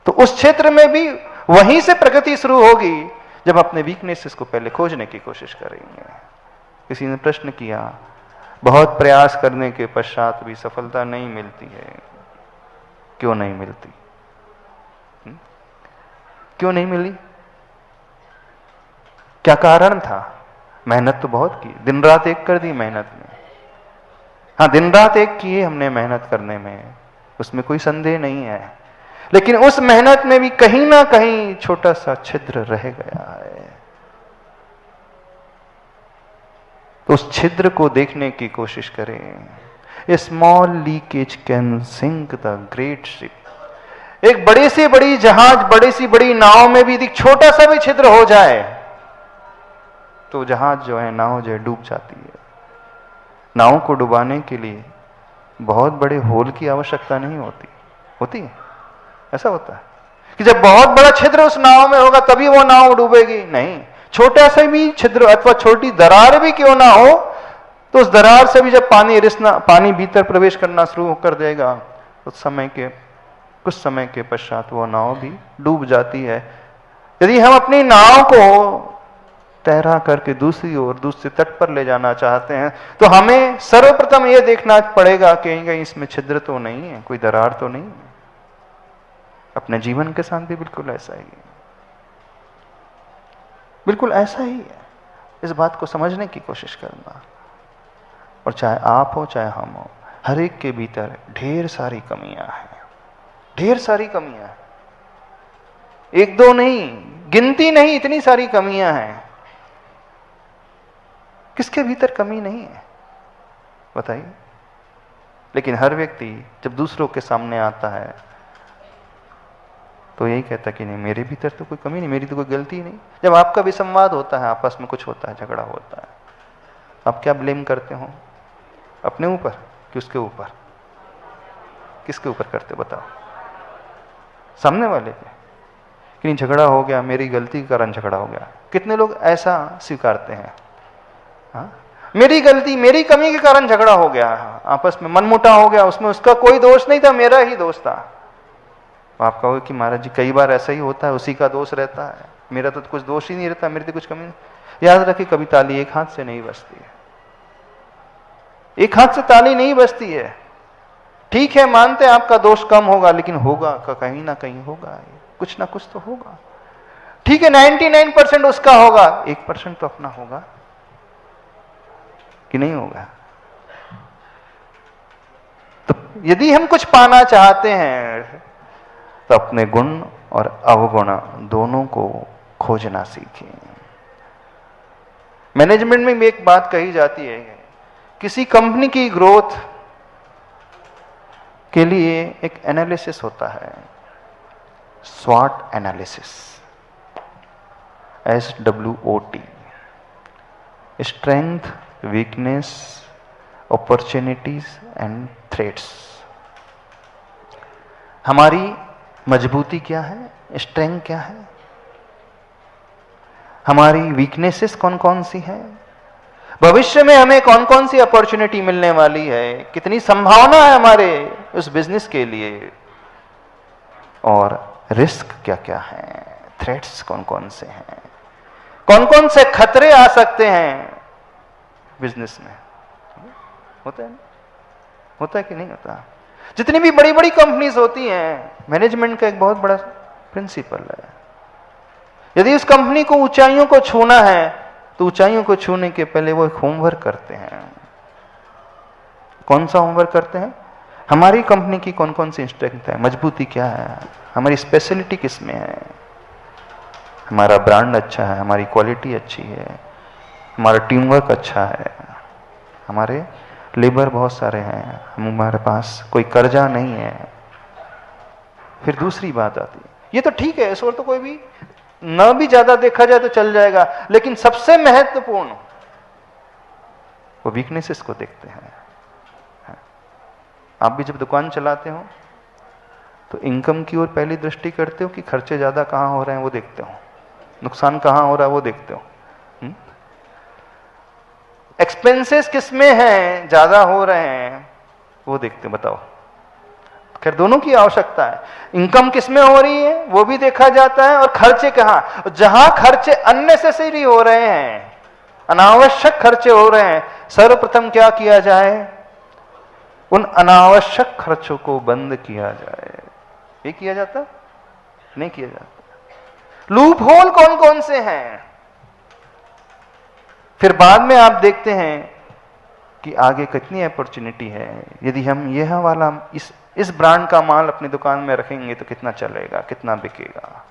तो उस क्षेत्र में भी वहीं से प्रगति शुरू होगी जब अपने वीकनेसेस को पहले खोजने की कोशिश करेंगे। किसी ने प्रश्न किया, बहुत प्रयास करने के पश्चात भी सफलता नहीं मिलती है, क्यों नहीं मिलती? क्यों नहीं मिली? क्या कारण था? मेहनत तो बहुत की, दिन रात एक कर दी मेहनत में। हाँ, दिन रात एक किए हमने मेहनत करने में, उसमें कोई संदेह नहीं है, लेकिन उस मेहनत में भी कहीं ना कहीं छोटा सा छिद्र रह गया है। तो उस छिद्र को देखने की कोशिश करें। A small leakage can sink the great ship. एक बड़ी से बड़ी जहाज, बड़ी सी बड़ी नाव में भी एक छोटा सा भी छिद्र हो जाए तो जहाज जो है, नाव जो है, डूब जाती है। नाव को डुबाने के लिए बहुत बड़े होल की आवश्यकता नहीं होती। होती है? ऐसा होता है कि जब बहुत बड़ा छिद्र उस नाव में होगा तभी वो नाव डूबेगी? नहीं, छोटा सा भी छिद्र अथवा छोटी दरार भी क्यों ना हो, तो उस दरार से भी जब पानी भीतर प्रवेश करना शुरू कर देगा तो कुछ समय के पश्चात वो नाव भी डूब जाती है। यदि हम अपनी नाव को तैरा करके दूसरे तट पर ले जाना चाहते हैं तो हमें सर्वप्रथम यह देखना पड़ेगा कि कहीं इसमें छिद्र तो नहीं है, कोई दरार तो नहीं है। अपने जीवन के साथ भी बिल्कुल ऐसा ही है, बिल्कुल ऐसा ही है। इस बात को समझने की कोशिश करना। और चाहे आप हो चाहे हम हो, हर एक के भीतर ढेर सारी कमियां हैं, ढेर सारी कमियां हैं, एक दो नहीं, गिनती नहीं, इतनी सारी कमियां हैं। किसके भीतर कमी नहीं है बताइए? लेकिन हर व्यक्ति जब दूसरों के सामने आता है तो यही कहता कि नहीं, मेरे भीतर तो कोई कमी नहीं, मेरी तो कोई गलती नहीं। जब आपका भी संवाद होता है, आपस में कुछ होता है, झगड़ा होता है, आप क्या ब्लेम करते हो? अपने ऊपर कि उसके ऊपर? किसके ऊपर करते बताओ? सामने वाले पे कि नहीं झगड़ा हो गया, मेरी गलती के कारण झगड़ा हो गया। कितने लोग ऐसा स्वीकारते हैं? हाँ? मेरी गलती, मेरी कमी के कारण झगड़ा हो गया, आपस में मनमुटाव हो गया, उसमें उसका कोई दोष नहीं था, मेरा ही दोष था। आप कहोगे कि महाराज जी कई बार ऐसा ही होता है, उसी का दोष रहता है, मेरा तो कुछ दोष ही नहीं रहता, मेरी तो कुछ कमी नहीं। याद रखिए, कभी ताली एक हाथ से नहीं बजती है, एक हाथ से ताली नहीं बजती है। ठीक है, मानते हैं आपका दोष कम होगा, लेकिन होगा कहीं ना कहीं होगा, कुछ ना कुछ तो होगा। ठीक है, 99% उसका होगा, 1% तो अपना होगा कि नहीं होगा? तो यदि हम कुछ पाना चाहते हैं तो अपने गुण और अवगुण दोनों को खोजना सीखें। मैनेजमेंट में भी एक बात कही जाती है, किसी कंपनी की ग्रोथ के लिए एक एनालिसिस होता है, SWOT analysis, SWOT, strength, weakness, opportunities and threats. हमारी मजबूती क्या है, स्ट्रेंथ क्या है, हमारी वीकनेसेस कौन कौन सी है, भविष्य में हमें कौन कौन सी अपॉर्चुनिटी मिलने वाली है, कितनी संभावना है हमारे उस बिजनेस के लिए, और रिस्क क्या क्या है, थ्रेट्स कौन कौन से हैं, कौन कौन से खतरे आ सकते हैं बिजनेस में। होता है ना? होता है कि नहीं होता? जितनी भी बड़ी बड़ी कंपनीज होती हैं, मैनेजमेंट का एक बहुत बड़ा प्रिंसिपल है, यदि उस कंपनी को ऊंचाइयों को छूना है तो ऊंचाइयों को छूने के पहले वो एक होमवर्क करते हैं। कौन सा होमवर्क करते हैं? हमारी कंपनी की कौन कौन सी स्ट्रेंथ है, मजबूती क्या है, हमारी स्पेशलिटी किस में है, हमारा ब्रांड अच्छा है, हमारी क्वालिटी अच्छी है, हमारा टीम वर्क अच्छा है, हमारे लेबर बहुत सारे हैं, हमारे पास कोई कर्जा नहीं है। फिर दूसरी बात आती है, ये तो ठीक है, इस और तो कोई भी न भी ज्यादा देखा जाए तो चल जाएगा, लेकिन सबसे महत्वपूर्ण वो वीकनेसेस को देखते हैं। आप भी जब दुकान चलाते हो तो इनकम की ओर पहली दृष्टि करते हो कि खर्चे ज्यादा कहां हो रहे हैं वो देखते हो, नुकसान कहां हो रहा है वो देखते हो, एक्सपेंसेस किस में हैं ज्यादा हो रहे हैं वो देखते हो। बताओ खैर दोनों की आवश्यकता है। इनकम किस में हो रही है वो भी देखा जाता है, और खर्चे कहाँ, जहां खर्चे अननेसेसरी हो रहे हैं, अनावश्यक खर्चे हो रहे हैं, सर्वप्रथम क्या किया जाए, उन अनावश्यक खर्चों को बंद किया जाए। ये किया जाता नहीं किया जाता। लूप होल कौन कौन से हैं, फिर बाद में आप देखते हैं कि आगे कितनी अपॉर्चुनिटी है। यदि हम यह वाला इस ब्रांड का माल अपनी दुकान में रखेंगे तो कितना चलेगा, कितना बिकेगा।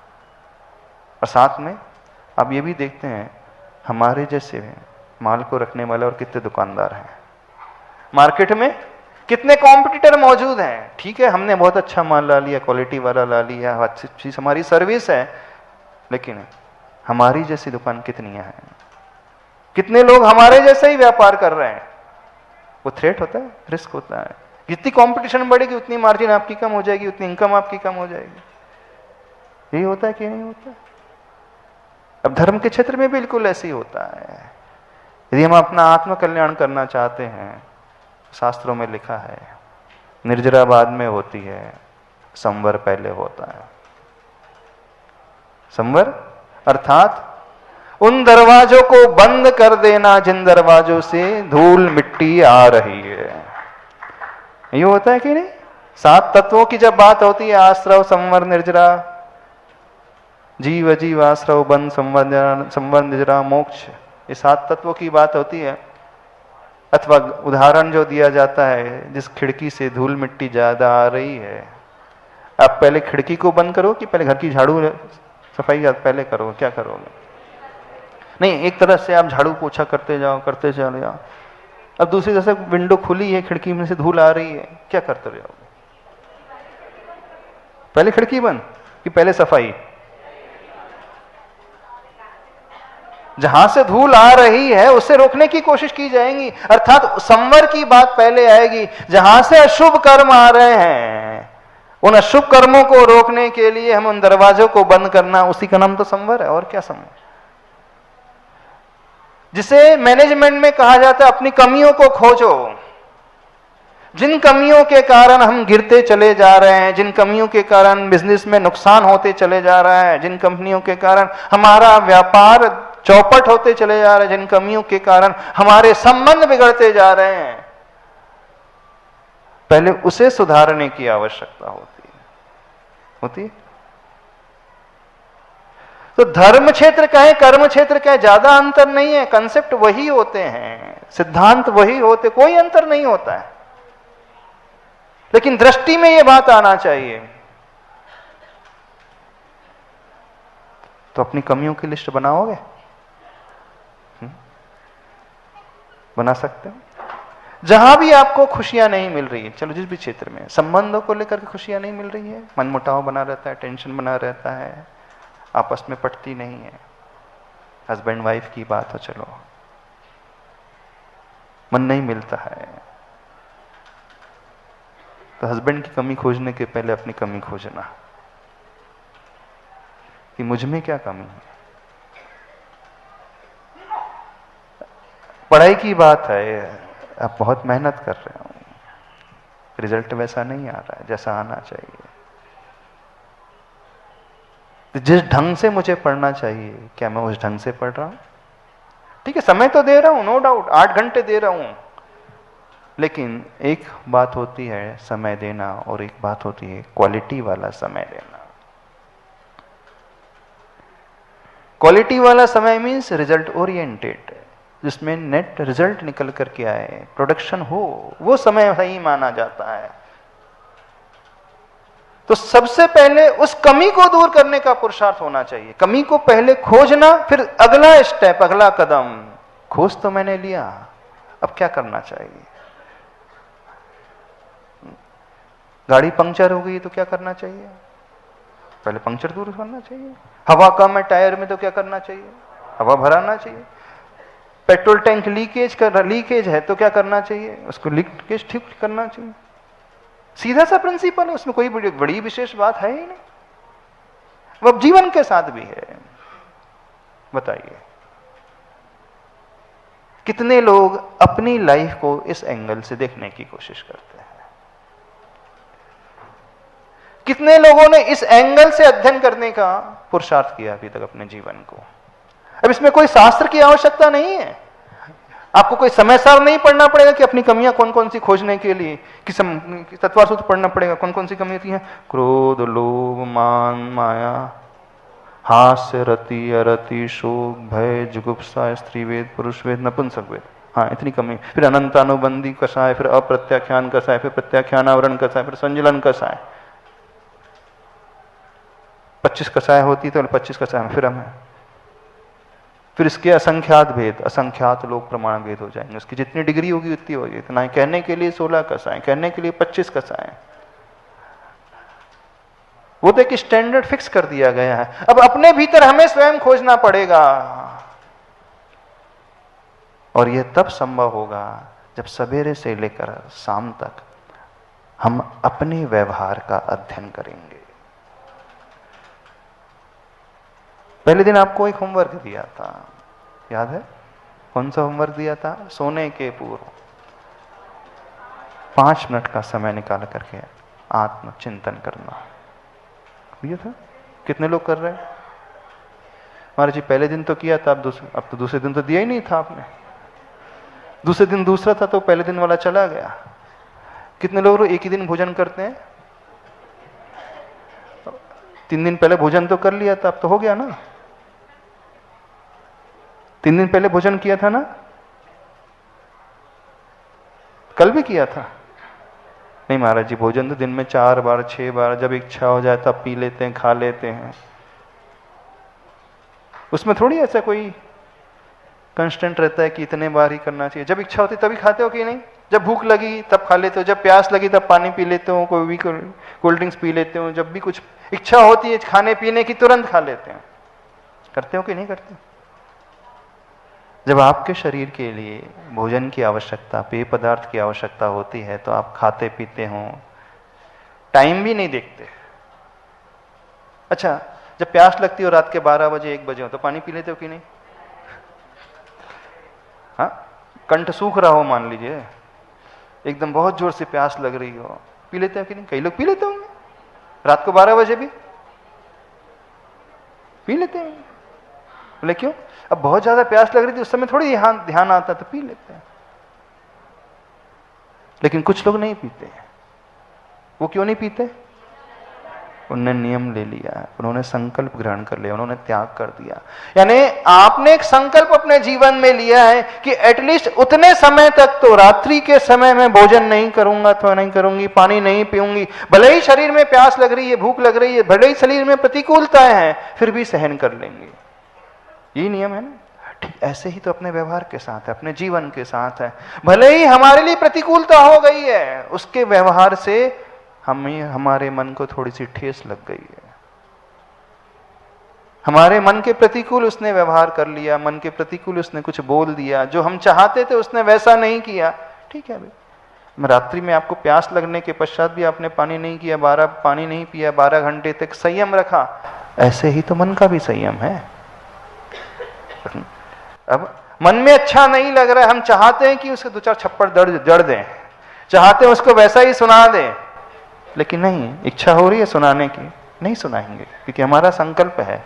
और साथ में आप ये भी देखते हैं हमारे जैसे माल को रखने वाले और कितने दुकानदार हैं, मार्केट में कितने कॉम्पिटिटर मौजूद हैं। ठीक है, हमने बहुत अच्छा माल ला लिया, क्वालिटी वाला ला लिया, अच्छी चीज हमारी सर्विस है, लेकिन हमारी जैसी दुकान कितनी है, कितने लोग हमारे जैसे ही व्यापार कर रहे हैं। वो थ्रेट होता है, रिस्क होता है। जितनी कंपटीशन बढ़ेगी उतनी मार्जिन आपकी कम हो जाएगी, उतनी इनकम आपकी कम हो जाएगी। यही होता है कि नहीं होता? अब धर्म के क्षेत्र में बिल्कुल ऐसे ही होता है। यदि हम अपना आत्म कल्याण करना चाहते हैं, शास्त्रों में लिखा है निर्जरा बाद में होती है, संवर पहले होता है। संवर अर्थात उन दरवाजों को बंद कर देना जिन दरवाजों से धूल मिट्टी आ रही है। ये होता है कि नहीं? 7 तत्वों की जब बात होती है, आश्रव, संवर, निर्जरा, जीव, अजीव, आश्रव, बंध, संवर, निर्जरा, मोक्ष, ये 7 तत्वों की बात होती है। अथवा उदाहरण जो दिया जाता है, जिस खिड़की से धूल मिट्टी ज्यादा आ रही है, आप पहले खिड़की को बंद करो कि पहले घर की झाड़ू सफाई पहले करो? क्या करोगे? नहीं, एक तरफ से आप झाड़ू पोछा करते चले जाओ। अब दूसरी तरफ से विंडो खुली है, खिड़की में से धूल आ रही है, क्या करते रहोगे? पहले खिड़की बंद कि पहले सफाई? जहां से धूल आ रही है उसे रोकने की कोशिश की जाएगी, अर्थात संवर की बात पहले आएगी। जहां से अशुभ कर्म आ रहे हैं, उन अशुभ कर्मों को रोकने के लिए हम उन दरवाजों को बंद करना, उसी का नाम तो संवर है। और क्या संवर? जिसे मैनेजमेंट में कहा जाता है अपनी कमियों को खोजो। जिन कमियों के कारण हम गिरते चले जा रहे हैं, जिन कमियों के कारण बिजनेस में नुकसान होते चले जा रहा है, जिन कंपनियों के कारण हमारा व्यापार चौपट होते चले जा रहे हैं, जिन कमियों के कारण हमारे संबंध बिगड़ते जा रहे हैं, पहले उसे सुधारने की आवश्यकता होती है। तो धर्म क्षेत्र कहें, कर्म क्षेत्र कहें, ज्यादा अंतर नहीं है। कंसेप्ट वही होते हैं, सिद्धांत वही होते, कोई अंतर नहीं होता है। लेकिन दृष्टि में यह बात आना चाहिए। तो अपनी कमियों की लिस्ट बनाओगे? बना सकते हो? जहां भी आपको खुशियां नहीं मिल रही है, चलो जिस भी क्षेत्र में संबंधों को लेकर के खुशियां नहीं मिल रही है, मनमुटाव बना रहता है, टेंशन बना रहता है, आपस में पटती नहीं है, हस्बैंड वाइफ की बात हो, चलो मन नहीं मिलता है, तो हस्बैंड की कमी खोजने के पहले अपनी कमी खोजना कि मुझ में क्या कमी है। पढ़ाई की बात है, आप बहुत मेहनत कर रहे हो, रिजल्ट वैसा नहीं आ रहा है जैसा आना चाहिए। तो जिस ढंग से मुझे पढ़ना चाहिए, क्या मैं उस ढंग से पढ़ रहा हूं? ठीक है, समय तो दे रहा हूं, नो डाउट, 8 घंटे दे रहा हूं, लेकिन एक बात होती है समय देना और एक बात होती है क्वालिटी वाला समय देना। क्वालिटी वाला समय मीन्स रिजल्ट ओरिएंटेड, जिसमें नेट रिजल्ट निकल करके आए, प्रोडक्शन हो, वो समय सही माना जाता है। तो सबसे पहले उस कमी को दूर करने का पुरुषार्थ होना चाहिए। कमी को पहले खोजना, फिर अगला स्टेप, अगला कदम, खोज तो मैंने लिया, अब क्या करना चाहिए? गाड़ी पंक्चर हो गई तो क्या करना चाहिए? पहले पंक्चर दूर करना चाहिए। हवा कम है टायर में तो क्या करना चाहिए? हवा भराना चाहिए। पेट्रोल टैंक लीकेज है तो क्या करना चाहिए? उसको लीकेज ठीक करना चाहिए। सीधा सा प्रिंसिपल है, उसमें कोई बड़ी विशेष बात है ही नहीं। वो जीवन के साथ भी है। बताइए कितने लोग अपनी लाइफ को इस एंगल से देखने की कोशिश करते हैं? कितने लोगों ने इस एंगल से अध्ययन करने का पुरुषार्थ किया अभी तक अपने जीवन को। अब इसमें कोई शास्त्र की आवश्यकता नहीं है, आपको कोई समय सार नहीं पढ़ना पड़ेगा कि अपनी कमियां कौन कौन सी खोजने के लिए कि तत्वार सूत्र पढ़ना पड़ेगा कौन कौन सी कमियां होती हैं, क्रोध, लोभ, मान, माया, हास्य, रति, अरति, शोक, भय, जुगुप्सा, स्त्रीवेद, पुरुषवेद, नपुंसकवेद, हाँ इतनी कमी। फिर अनंतानुबंधी कसाय, फिर अप्रत्याख्यान कसाय, फिर प्रत्याख्यानावरण कसाय, फिर संजलन कसाय। 25 कसाय होती तो 25 कसाय में फिर हम हैं। फिर इसके असंख्यात भेद, असंख्यात लोक प्रमाण भेद हो जाएंगे, उसकी जितनी डिग्री होगी उतनी होगी। इतना कहने के लिए 16 कसाय, कहने के लिए 25 कसाय। वो तो एक स्टैंडर्ड फिक्स कर दिया गया है। अब अपने भीतर हमें स्वयं खोजना पड़ेगा, और यह तब संभव होगा जब सवेरे से लेकर शाम तक हम अपने व्यवहार का अध्ययन करेंगे। पहले दिन आपको एक होमवर्क दिया था, याद है? कौन सा होमवर्क दिया था? सोने के पूर्व 5 मिनट का समय निकाल करके आत्मचिंतन करना दिया था। कितने लोग कर रहे हैं? महाराज जी पहले दिन तो किया था, अब तो दूसरे दिन तो दिया ही नहीं था आपने। दूसरे दिन दूसरा था तो पहले दिन वाला चला गया। कितने लोग एक ही दिन भोजन करते हैं? 3 दिन पहले भोजन तो कर लिया था, अब तो हो गया ना। 3 दिन पहले भोजन किया था ना, कल भी किया था। नहीं महाराज जी भोजन तो दिन में 4 बार 6 बार जब इच्छा हो जाए तब पी लेते हैं, खा लेते हैं। उसमें थोड़ी ऐसा कोई कंस्टेंट रहता है कि इतने बार ही करना चाहिए। जब इच्छा होती तभी खाते हो कि नहीं? जब भूख लगी तब खा लेते हो, जब प्यास लगी तब पानी पी लेते हो, कोई भी कोल्ड ड्रिंक्स पी लेते हो, जब भी कुछ इच्छा होती है खाने पीने की तुरंत खा लेते हैं। करते हो कि नहीं करते? जब आपके शरीर के लिए भोजन की आवश्यकता, पेय पदार्थ की आवश्यकता होती है तो आप खाते पीते हो, टाइम भी नहीं देखते। अच्छा जब प्यास लगती हो रात के 12 बजे 1 बजे हो तो पानी पी लेते हो कि नहीं? हाँ, कंठ सूख रहा हो मान लीजिए, एकदम बहुत जोर से प्यास लग रही हो, पी लेते हो कि नहीं? कई लोग पी लेते होंगे, रात को 12 बजे भी पी लेते हैं। बोले क्यों? अब बहुत ज्यादा प्यास लग रही थी, उस समय थोड़ी ध्यान आता तो पी लेते हैं। लेकिन कुछ लोग नहीं पीते हैं। वो क्यों नहीं पीते? उन्होंने नियम ले लिया है, उन्होंने संकल्प ग्रहण कर लिया, उन्होंने त्याग कर दिया। यानी आपने एक संकल्प अपने जीवन में लिया है कि एटलीस्ट उतने समय तक तो रात्रि के समय में भोजन नहीं करूंगा अथवा नहीं करूंगी, पानी नहीं पीऊंगी। भले ही शरीर में प्यास लग रही है, भूख लग रही है, भले ही शरीर में प्रतिकूलताएं हैं, फिर भी सहन कर लेंगे। यही नियम है ना। ठीक ऐसे ही तो अपने व्यवहार के साथ है, अपने जीवन के साथ है। भले ही हमारे लिए प्रतिकूलता हो गई है, उसके व्यवहार से हमारे मन को थोड़ी सी ठेस लग गई है, हमारे मन के प्रतिकूल उसने व्यवहार कर लिया, मन के प्रतिकूल उसने कुछ बोल दिया, जो हम चाहते थे उसने वैसा नहीं किया। ठीक है भाई, रात्रि में आपको प्यास लगने के पश्चात भी आपने पानी नहीं किया, पानी नहीं पिया, 12 घंटे तक संयम रखा। ऐसे ही तो मन का भी संयम है। अब मन में अच्छा नहीं लग रहा है, हम चाहते हैं कि उसके 2-4 छप्पड़ जड़ दें, चाहते हैं उसको वैसा ही सुना दें, लेकिन नहीं, इच्छा हो रही है सुनाने की, नहीं सुनाएंगे, क्योंकि हमारा संकल्प है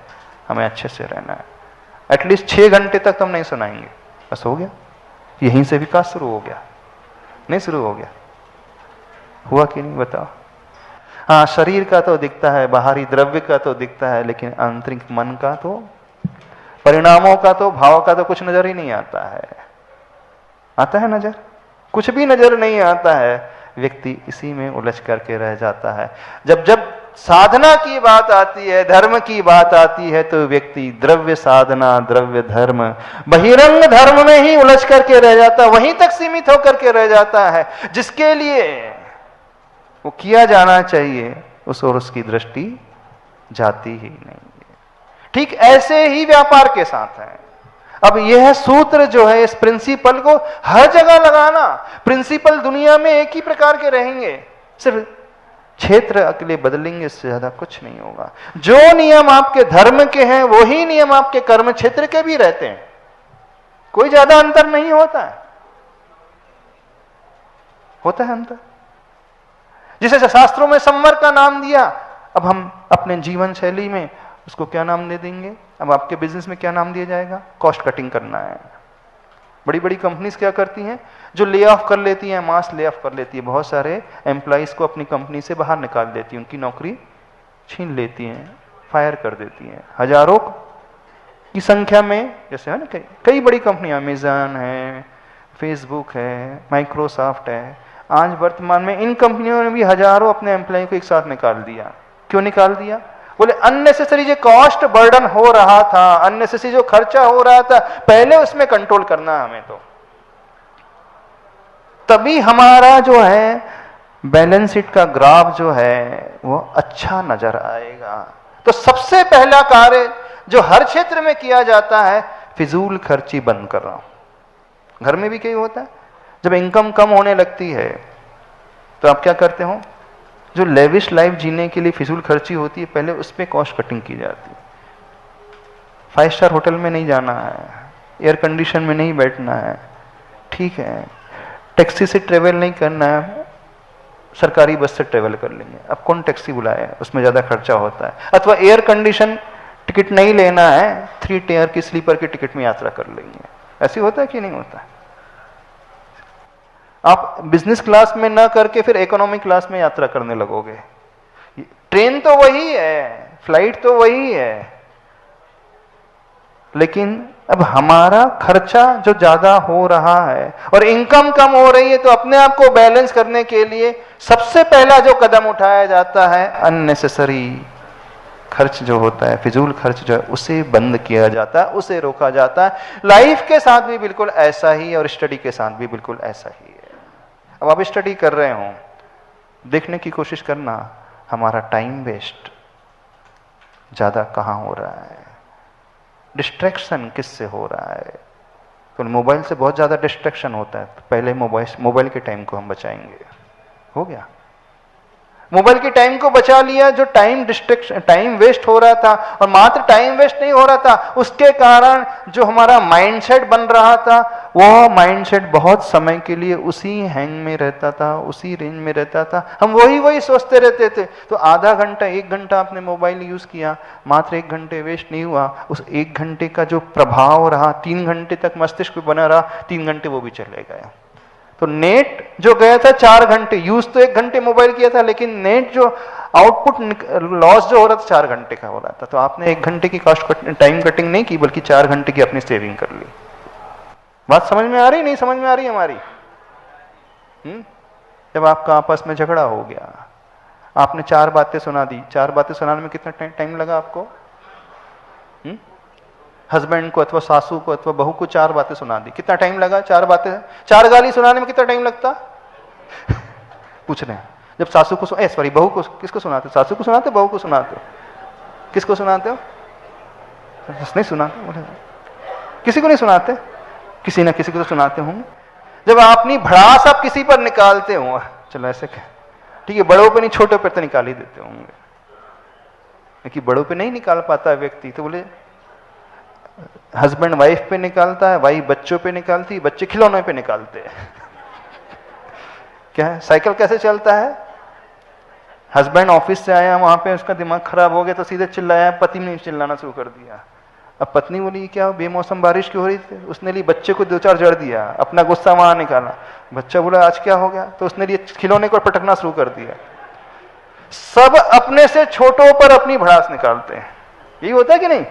हमें अच्छे से रहना है। एटलीस्ट 6 घंटे तक तो हम नहीं सुनाएंगे। बस हो गया, यहीं से विकास शुरू हो गया। नहीं शुरू हो गया? हुआ कि नहीं बताओ? हाँ, शरीर का तो दिखता है, बाहरी द्रव्य का तो दिखता है, लेकिन आंतरिक मन का तो, परिणामों का तो, भाव का तो कुछ नजर ही नहीं आता है। आता है नजर? कुछ भी नजर नहीं आता है। व्यक्ति इसी में उलझ करके रह जाता है। जब जब साधना की बात आती है, धर्म की बात आती है, तो व्यक्ति द्रव्य साधना, द्रव्य धर्म, बहिरंग धर्म में ही उलझ करके रह जाता है, वहीं तक सीमित होकर के रह जाता है जिसके लिए वो किया जाना चाहिए, उस और उसकी दृष्टि जाती ही नहीं। ठीक ऐसे ही व्यापार के साथ है। अब यह सूत्र जो है, इस प्रिंसिपल को हर जगह लगाना। प्रिंसिपल दुनिया में एक ही प्रकार के रहेंगे, सिर्फ क्षेत्र अकेले बदलेंगे, इससे ज्यादा कुछ नहीं होगा। जो नियम आपके धर्म के हैं वही नियम आपके कर्म क्षेत्र के भी रहते हैं, कोई ज्यादा अंतर नहीं होता है। होता है अंतर। जिसे शास्त्रों में संवर का नाम दिया, अब हम अपने जीवन शैली में उसको क्या नाम दे देंगे? अब आपके बिजनेस में क्या नाम दिया जाएगा? कॉस्ट कटिंग करना है। बड़ी बड़ी कंपनीज क्या करती हैं? जो ले ऑफ कर लेती हैं, मास ले ऑफ कर लेती है, बहुत सारे एम्प्लॉइज को अपनी कंपनी से बाहर निकाल देती हैं, उनकी नौकरी छीन लेती हैं, फायर कर देती हैं। हजारों की संख्या में, जैसे है ना कई बड़ी कंपनियां, अमेजन है, फेसबुक है, माइक्रोसॉफ्ट है, आज वर्तमान में इन कंपनियों ने भी हजारों अपने एम्प्लॉय को एक साथ निकाल दिया। क्यों निकाल दिया? बोले अननेसेसरी जो कॉस्ट बर्डन हो रहा था, अननेसेसरी जो खर्चा हो रहा था, पहले उसमें कंट्रोल करना हमें, तो तभी हमारा जो है बैलेंस शीट का ग्राफ जो है वो अच्छा नजर आएगा। तो सबसे पहला कार्य जो हर क्षेत्र में किया जाता है, फिजूल खर्ची बंद कर रहा हूं। घर में भी कई होता है, जब इनकम कम होने लगती है तो आप क्या करते हो? जो लेविश लाइफ जीने के लिए फिजूल खर्ची होती है, पहले उस पर कॉस्ट कटिंग की जाती है। 5 स्टार होटल में नहीं जाना है, एयर कंडीशन में नहीं बैठना है, ठीक है, टैक्सी से ट्रेवल नहीं करना है, सरकारी बस से ट्रेवल कर लेंगे। अब कौन टैक्सी बुलाए, उसमें ज्यादा खर्चा होता है। अथवा एयर कंडीशन टिकट नहीं लेना है, 3 टियर की स्लीपर की टिकट में यात्रा कर लेंगे। ऐसे होता है कि नहीं होता? आप बिजनेस क्लास में ना करके फिर इकोनॉमिक क्लास में यात्रा करने लगोगे। ट्रेन तो वही है, फ्लाइट तो वही है, लेकिन अब हमारा खर्चा जो ज्यादा हो रहा है और इनकम कम हो रही है, तो अपने आप को बैलेंस करने के लिए सबसे पहला जो कदम उठाया जाता है, अननेसेसरी खर्च जो होता है, फिजूल खर्च जो है, उसे बंद किया जाता है, उसे रोका जाता है। लाइफ के साथ भी बिल्कुल ऐसा ही है और स्टडी के साथ भी बिल्कुल ऐसा ही है। अब आप स्टडी कर रहे हो, देखने की कोशिश करना हमारा टाइम वेस्ट ज्यादा कहाँ हो रहा है, डिस्ट्रैक्शन किससे हो रहा है। तो मोबाइल से बहुत ज्यादा डिस्ट्रैक्शन होता है, तो पहले मोबाइल के टाइम को हम बचाएंगे। हो गया, मोबाइल के टाइम को बचा लिया। जो टाइम वेस्ट हो रहा था, और मात्र टाइम वेस्ट नहीं हो रहा था, उसके कारण जो हमारा माइंडसेट बन रहा था, वो माइंडसेट बहुत समय के लिए उसी हैंग में रहता था, उसी रेंज में रहता था। हम वही सोचते रहते थे। तो आधा घंटा 1 घंटा आपने मोबाइल यूज किया, मात्र 1 घंटे वेस्ट नहीं हुआ। उस 1 घंटे का जो प्रभाव रहा, 3 घंटे तक मस्तिष्क में बना रहा, 3 घंटे वो भी चले गए। तो नेट जो गया था 4 घंटे, यूज तो 1 घंटे मोबाइल किया था, लेकिन नेट जो आउटपुट लॉस जो हो रहा था 4 घंटे का हो रहा था। तो आपने 1 घंटे की टाइम कटिंग नहीं की, बल्कि 4 घंटे की अपनी सेविंग कर ली। बात समझ में आ रही, नहीं समझ में आ रही हमारी? जब आपका आपस में झगड़ा हो गया, आपने 4 बातें सुना दी, 4 बातें सुनाने में कितना टाइम लगा आपको? हस्बैंड को अथवा सासू को अथवा बहू को 4 बातें सुना दी, कितना टाइम लगा? 4 बातें, 4 गाली सुनाने में कितना टाइम लगता? पूछ रहे हैं। जब सासू को सॉरी बहू को, किसको सुनाते? सासू को सुनाते, बहू को सुनाते हो? किसको सुनाते हो? नहीं सुनाते, बोले किसी को नहीं सुनाते, किसी ना किसी को तो सुनाते होंगे। जब अपनी भड़ास आप किसी पर निकालते हो, चलो ऐसे ठीक है, बड़ों पे नहीं, छोटों पे तो निकाल ही देते होंगे, लेकिन बड़ों पे नहीं निकाल पाता व्यक्ति। तो बोले हस्बैंड वाइफ पे निकालता है, वाइफ बच्चों पे निकालती है, बच्चे खिलौने पे निकालते हैं। क्या है, साइकिल कैसे चलता है? हस्बैंड ऑफिस से आया, वहां पे उसका दिमाग खराब हो गया, तो सीधे चिल्लाया, पति ने चिल्लाना शुरू कर दिया। अब पत्नी बोली क्या बेमौसम बारिश क्यों हो रही थी? उसने ली बच्चे को 2-4 जड़ दिया, अपना गुस्सा वहां निकाला। बच्चा बोला आज क्या हो गया? तो उसने लिए खिलौने को पटकना शुरू कर दिया। सब अपने से छोटों पर अपनी भड़ास निकालते हैं। यही होता है कि नहीं?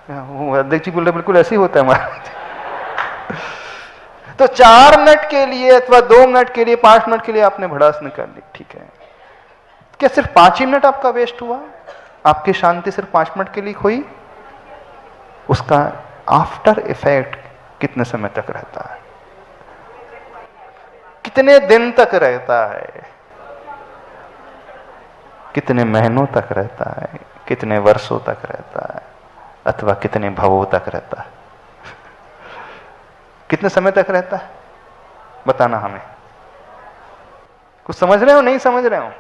अध्यक्ष जी बोल रहे बिल्कुल ऐसे ही होता है हमारा। तो 4 मिनट के लिए अथवा 2 मिनट के लिए, 5 मिनट के लिए आपने भड़ास निकाल ली, ठीक है। क्या सिर्फ 5 ही मिनट आपका वेस्ट हुआ? आपकी शांति सिर्फ 5 मिनट के लिए खोई? उसका आफ्टर इफेक्ट कितने समय तक रहता है? कितने दिन तक रहता है? कितने महीनों तक रहता है? कितने वर्षों तक रहता है? अथवा कितने भवों तक रहता है? कितने समय तक रहता है? बताना हमें। कुछ समझ रहे हो, नहीं समझ रहे हो?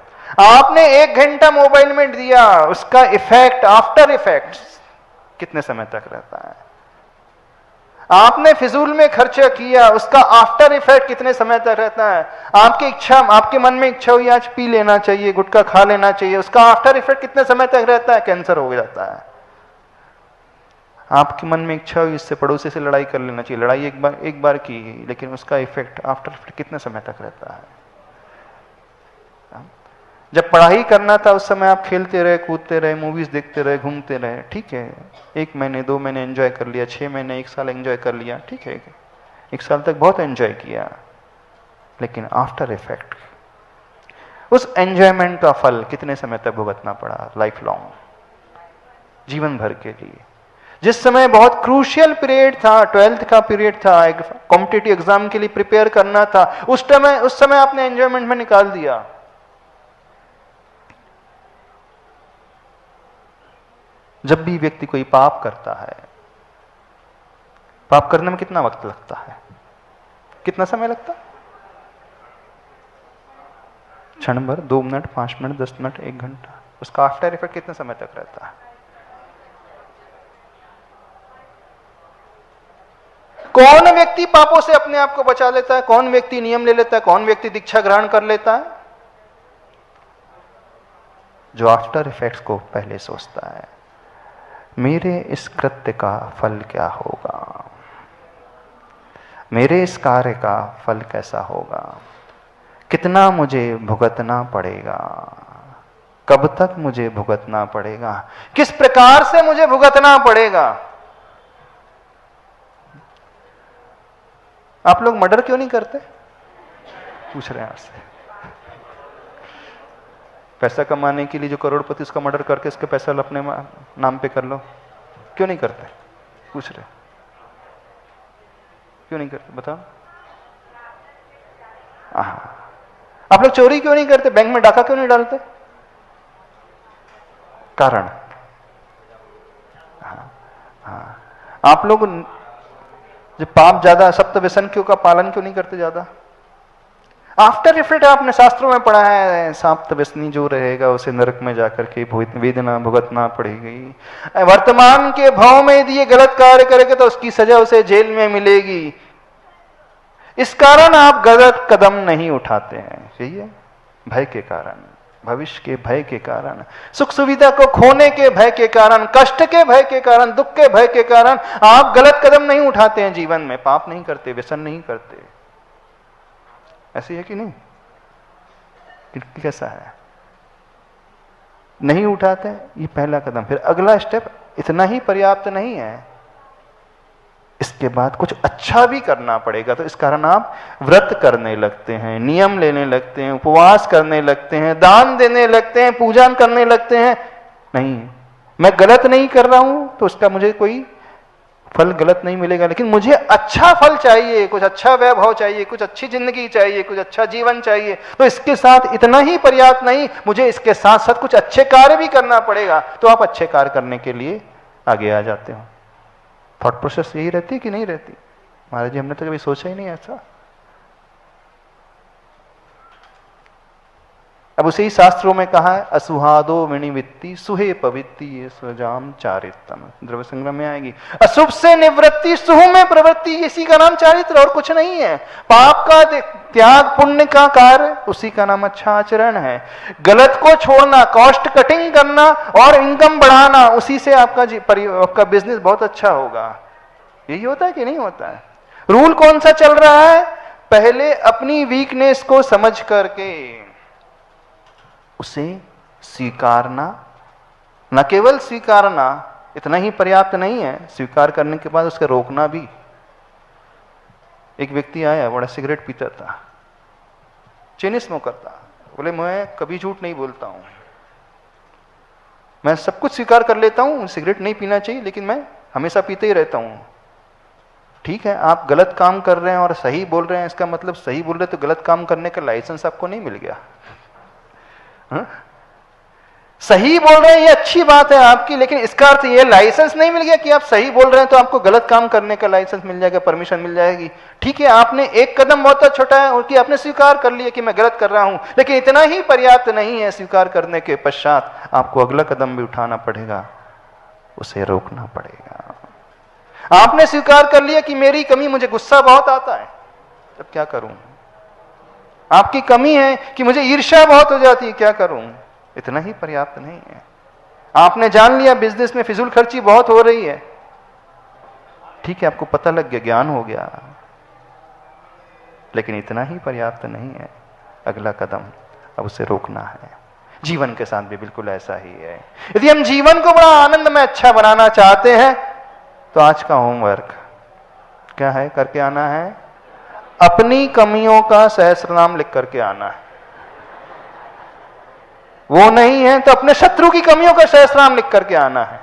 आपने 1 घंटा मोबाइल में दिया, उसका इफेक्ट, आफ्टर इफेक्ट कितने समय तक रहता है? आपने फिजूल में खर्चा किया, उसका आफ्टर इफेक्ट कितने समय तक रहता है? आपकी इच्छा, आपके मन में इच्छा हुई आज पी लेना चाहिए, गुटखा खा लेना चाहिए, उसका आफ्टर इफेक्ट कितने समय तक रहता है? कैंसर हो जाता है। आपके मन में इच्छा हुई इससे पड़ोसी से लड़ाई कर लेना चाहिए, लड़ाई एक बार की, लेकिन उसका इफेक्ट आफ्टर इफेक्ट कितने समय तक रहता है? जब पढ़ाई करना था उस समय आप खेलते रहे, कूदते रहे, मूवीज देखते रहे, घूमते रहे, ठीक है, 1 महीने 2 महीने एंजॉय कर लिया, 6 महीने 1 साल एंजॉय कर लिया, ठीक है, 1 साल तक बहुत एंजॉय किया, लेकिन आफ्टर इफेक्ट, उस एंजॉयमेंट का फल कितने समय तक भुगतना पड़ा? लाइफ लॉन्ग, जीवन भर के लिए। जिस समय बहुत क्रूशियल पीरियड था, 12th का पीरियड था, एक कॉम्पिटिटिव एग्जाम के लिए प्रिपेयर करना था, उस समय आपने एंजॉयमेंट में निकाल दिया। जब भी व्यक्ति कोई पाप करता है, पाप करने में कितना वक्त लगता है? कितना समय लगता? क्षण भर, 2 मिनट, 5 मिनट, 10 मिनट, 1 घंटा। उसका आफ्टर इफेक्ट कितने समय तक रहता है? कौन व्यक्ति पापों से अपने आप को बचा लेता है? कौन व्यक्ति नियम ले लेता है? कौन व्यक्ति दीक्षा ग्रहण कर लेता है? जो आफ्टर इफेक्ट्स को पहले सोचता है, मेरे इस कृत्य का फल क्या होगा, मेरे इस कार्य का फल कैसा होगा, कितना मुझे भुगतना पड़ेगा, कब तक मुझे भुगतना पड़ेगा, किस प्रकार से मुझे भुगतना पड़ेगा। आप लोग मर्डर क्यों नहीं करते? पूछ रहे हैं आपसे। पैसा कमाने के लिए जो करोड़पति, उसका मर्डर करके उसके पैसा अपने नाम पे कर लो, क्यों नहीं करते? पूछ रहे, क्यों नहीं करते बताओ? आप लोग चोरी क्यों नहीं करते? बैंक में डाका क्यों नहीं डालते? कारण, आप लोग जो पाप ज्यादा, सप्त व्यसन क्यों का पालन क्यों नहीं करते ज्यादा? आफ्टर इफेक्ट आपने शास्त्रों में पढ़ा है, सप्त व्यसनी जो रहेगा उसे नरक में जाकर के वेदना भुगतना पड़ेगी। वर्तमान के भाव में यदि ये गलत कार्य करेगा तो उसकी सजा उसे जेल में मिलेगी। इस कारण आप गलत कदम नहीं उठाते हैं, यही है, भय के कारण, भविष्य के भय के कारण, सुख सुविधा को खोने के भय के कारण, कष्ट के भय के कारण, दुख के भय के कारण आप गलत कदम नहीं उठाते हैं जीवन में, पाप नहीं करते, व्यसन नहीं करते। ऐसी है कि नहीं? कैसा है? नहीं उठाते, ये पहला कदम। फिर अगला स्टेप, इतना ही पर्याप्त नहीं है, इसके बाद कुछ अच्छा भी करना पड़ेगा। तो इस कारण आप व्रत करने लगते हैं, नियम लेने लगते हैं, उपवास करने लगते हैं, दान देने लगते हैं, पूजन करने लगते हैं। नहीं, मैं गलत नहीं कर रहा हूं तो उसका मुझे कोई फल गलत नहीं मिलेगा, लेकिन मुझे अच्छा फल चाहिए, कुछ अच्छा वैभव चाहिए, कुछ अच्छी जिंदगी चाहिए, कुछ अच्छा जीवन चाहिए। तो इसके साथ इतना ही पर्याप्त नहीं, मुझे इसके साथ साथ कुछ अच्छे कार्य भी करना पड़ेगा। तो आप अच्छे कार्य करने के लिए आगे आ जाते हो। थॉट प्रोसेस यही रहती कि नहीं रहती? महाराज जी, हमने तो कभी सोचा ही नहीं ऐसा। अब उसे ही शास्त्रों में कहा है, असुहादो विनिवृत्ति सुहे पवित्ति ये सुजाम चारित्रम, द्रव्य संग्रह में आएगी। अशुभ से निवृत्ति, सुह में प्रवृत्ति, इसी का नाम चारित्र, और कुछ नहीं है। पाप का त्याग, पुण्य का कार्य, उसी का नाम अच्छा आचरण है। गलत को छोड़ना, कॉस्ट कटिंग करना और इनकम बढ़ाना, उसी से आपका बिजनेस बहुत अच्छा होगा। यही होता है कि नहीं होता है? रूल कौन सा चल रहा है? पहले अपनी वीकनेस को समझ करके उसे स्वीकारना, न केवल स्वीकारना, इतना ही पर्याप्त नहीं है, स्वीकार करने के बाद उसका रोकना भी। एक व्यक्ति आया, बड़ा सिगरेट पीता था, चेन स्मोकर था, बोले मैं कभी झूठ नहीं बोलता हूं, मैं सब कुछ स्वीकार कर लेता हूं, सिगरेट नहीं पीना चाहिए, लेकिन मैं हमेशा पीते ही रहता हूं। ठीक है, आप गलत काम कर रहे हैं और सही बोल रहे हैं, इसका मतलब सही बोल रहे तो गलत काम करने का लाइसेंस आपको नहीं मिल गया। सही बोल रहे हैं ये अच्छी बात है आपकी, लेकिन इसका अर्थ ये लाइसेंस नहीं मिल गया कि आप सही बोल रहे हैं तो आपको गलत काम करने का लाइसेंस मिल जाएगा, परमिशन मिल जाएगी। ठीक है, आपने एक कदम बहुत छोटा है कि आपने स्वीकार कर लिया कि मैं गलत कर रहा हूं, लेकिन इतना ही पर्याप्त नहीं है। स्वीकार करने के पश्चात आपको अगला कदम भी उठाना पड़ेगा, उसे रोकना पड़ेगा। आपने स्वीकार कर लिया कि मेरी कमी, मुझे गुस्सा बहुत आता है, तब क्या करूं? आपकी कमी है कि मुझे ईर्ष्या बहुत हो जाती है, क्या करूं? इतना ही पर्याप्त नहीं है। आपने जान लिया बिजनेस में फिजूल खर्ची बहुत हो रही है, ठीक है, आपको पता लग गया, ज्ञान हो गया, लेकिन इतना ही पर्याप्त नहीं है। अगला कदम अब उसे रोकना है। जीवन के साथ भी बिल्कुल ऐसा ही है। यदि हम जीवन को बड़ा आनंद में अच्छा बनाना चाहते हैं तो आज का होमवर्क क्या है? करके आना है, अपनी कमियों का सहस्रनाम लिख करके आना है। वो नहीं है तो अपने शत्रु की कमियों का सहस्रनाम लिख करके आना है।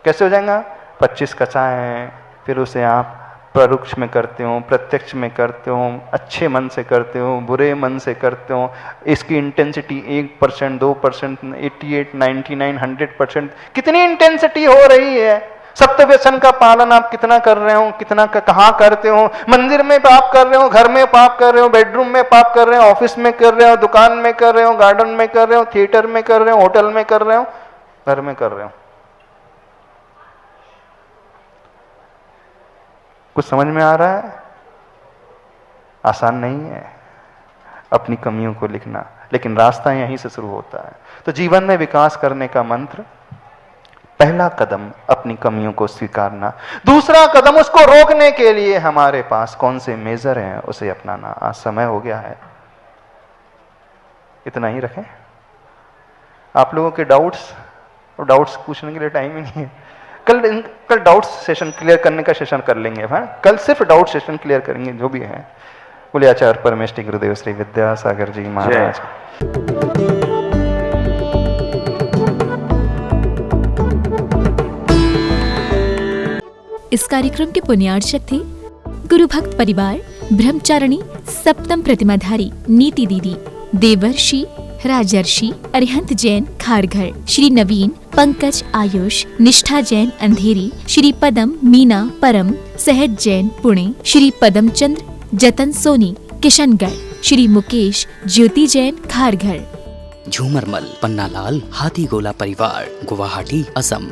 कैसे हो जाएगा? 25 कथाएं हैं, फिर उसे आप परोक्ष में करते हो, प्रत्यक्ष में करते हो, अच्छे मन से करते हो, बुरे मन से करते हो, इसकी इंटेंसिटी 1%, 2%, 88, 99, 100%, कितनी इंटेंसिटी हो रही है। सत्य व्यसन का पालन आप कितना कर रहे हो, कितना कहाँ करते हो? मंदिर में पाप कर रहे हो, घर में पाप कर रहे हो, बेडरूम में पाप कर रहे हो, ऑफिस में कर रहे हो, दुकान में कर रहे हो, गार्डन में कर रहे हो, थिएटर में कर रहे हो, होटल में कर रहे हो, घर में कर रहे हो। कुछ समझ में आ रहा है? आसान नहीं है अपनी कमियों को लिखना, लेकिन रास्ता यहीं से शुरू होता है। तो जीवन में विकास करने का मंत्र, पहला कदम अपनी कमियों को स्वीकारना, दूसरा कदम उसको रोकने के लिए हमारे पास कौन से मेजर हैं उसे अपनाना। आज समय हो गया है, इतना ही रखें। आप लोगों के डाउट्स पूछने के लिए टाइम ही नहीं है। कल डाउट्स सेशन क्लियर करने का सेशन कर लेंगे। हाँ, कल सिर्फ डाउट सेशन क्लियर करेंगे जो भी है। बोले आचार्य परमेष्टि गुरुदेव श्री विद्यासागर जी महाराज। इस कार्यक्रम के पुण्यार्चक थे गुरु भक्त परिवार ब्रह्मचारिणी सप्तम प्रतिमाधारी नीति दीदी, देवर्षि राजर्षि अरिहंत जैन खारघर, श्री नवीन पंकज आयुष, निष्ठा जैन अंधेरी, श्री पदम मीना परम सहज जैन पुणे, श्री पदम चंद्र जतन सोनी किशनगढ़, श्री मुकेश ज्योति जैन खारघर। झूमरमल पन्नालाल हाथीगोला परिवार गुवाहाटी असम।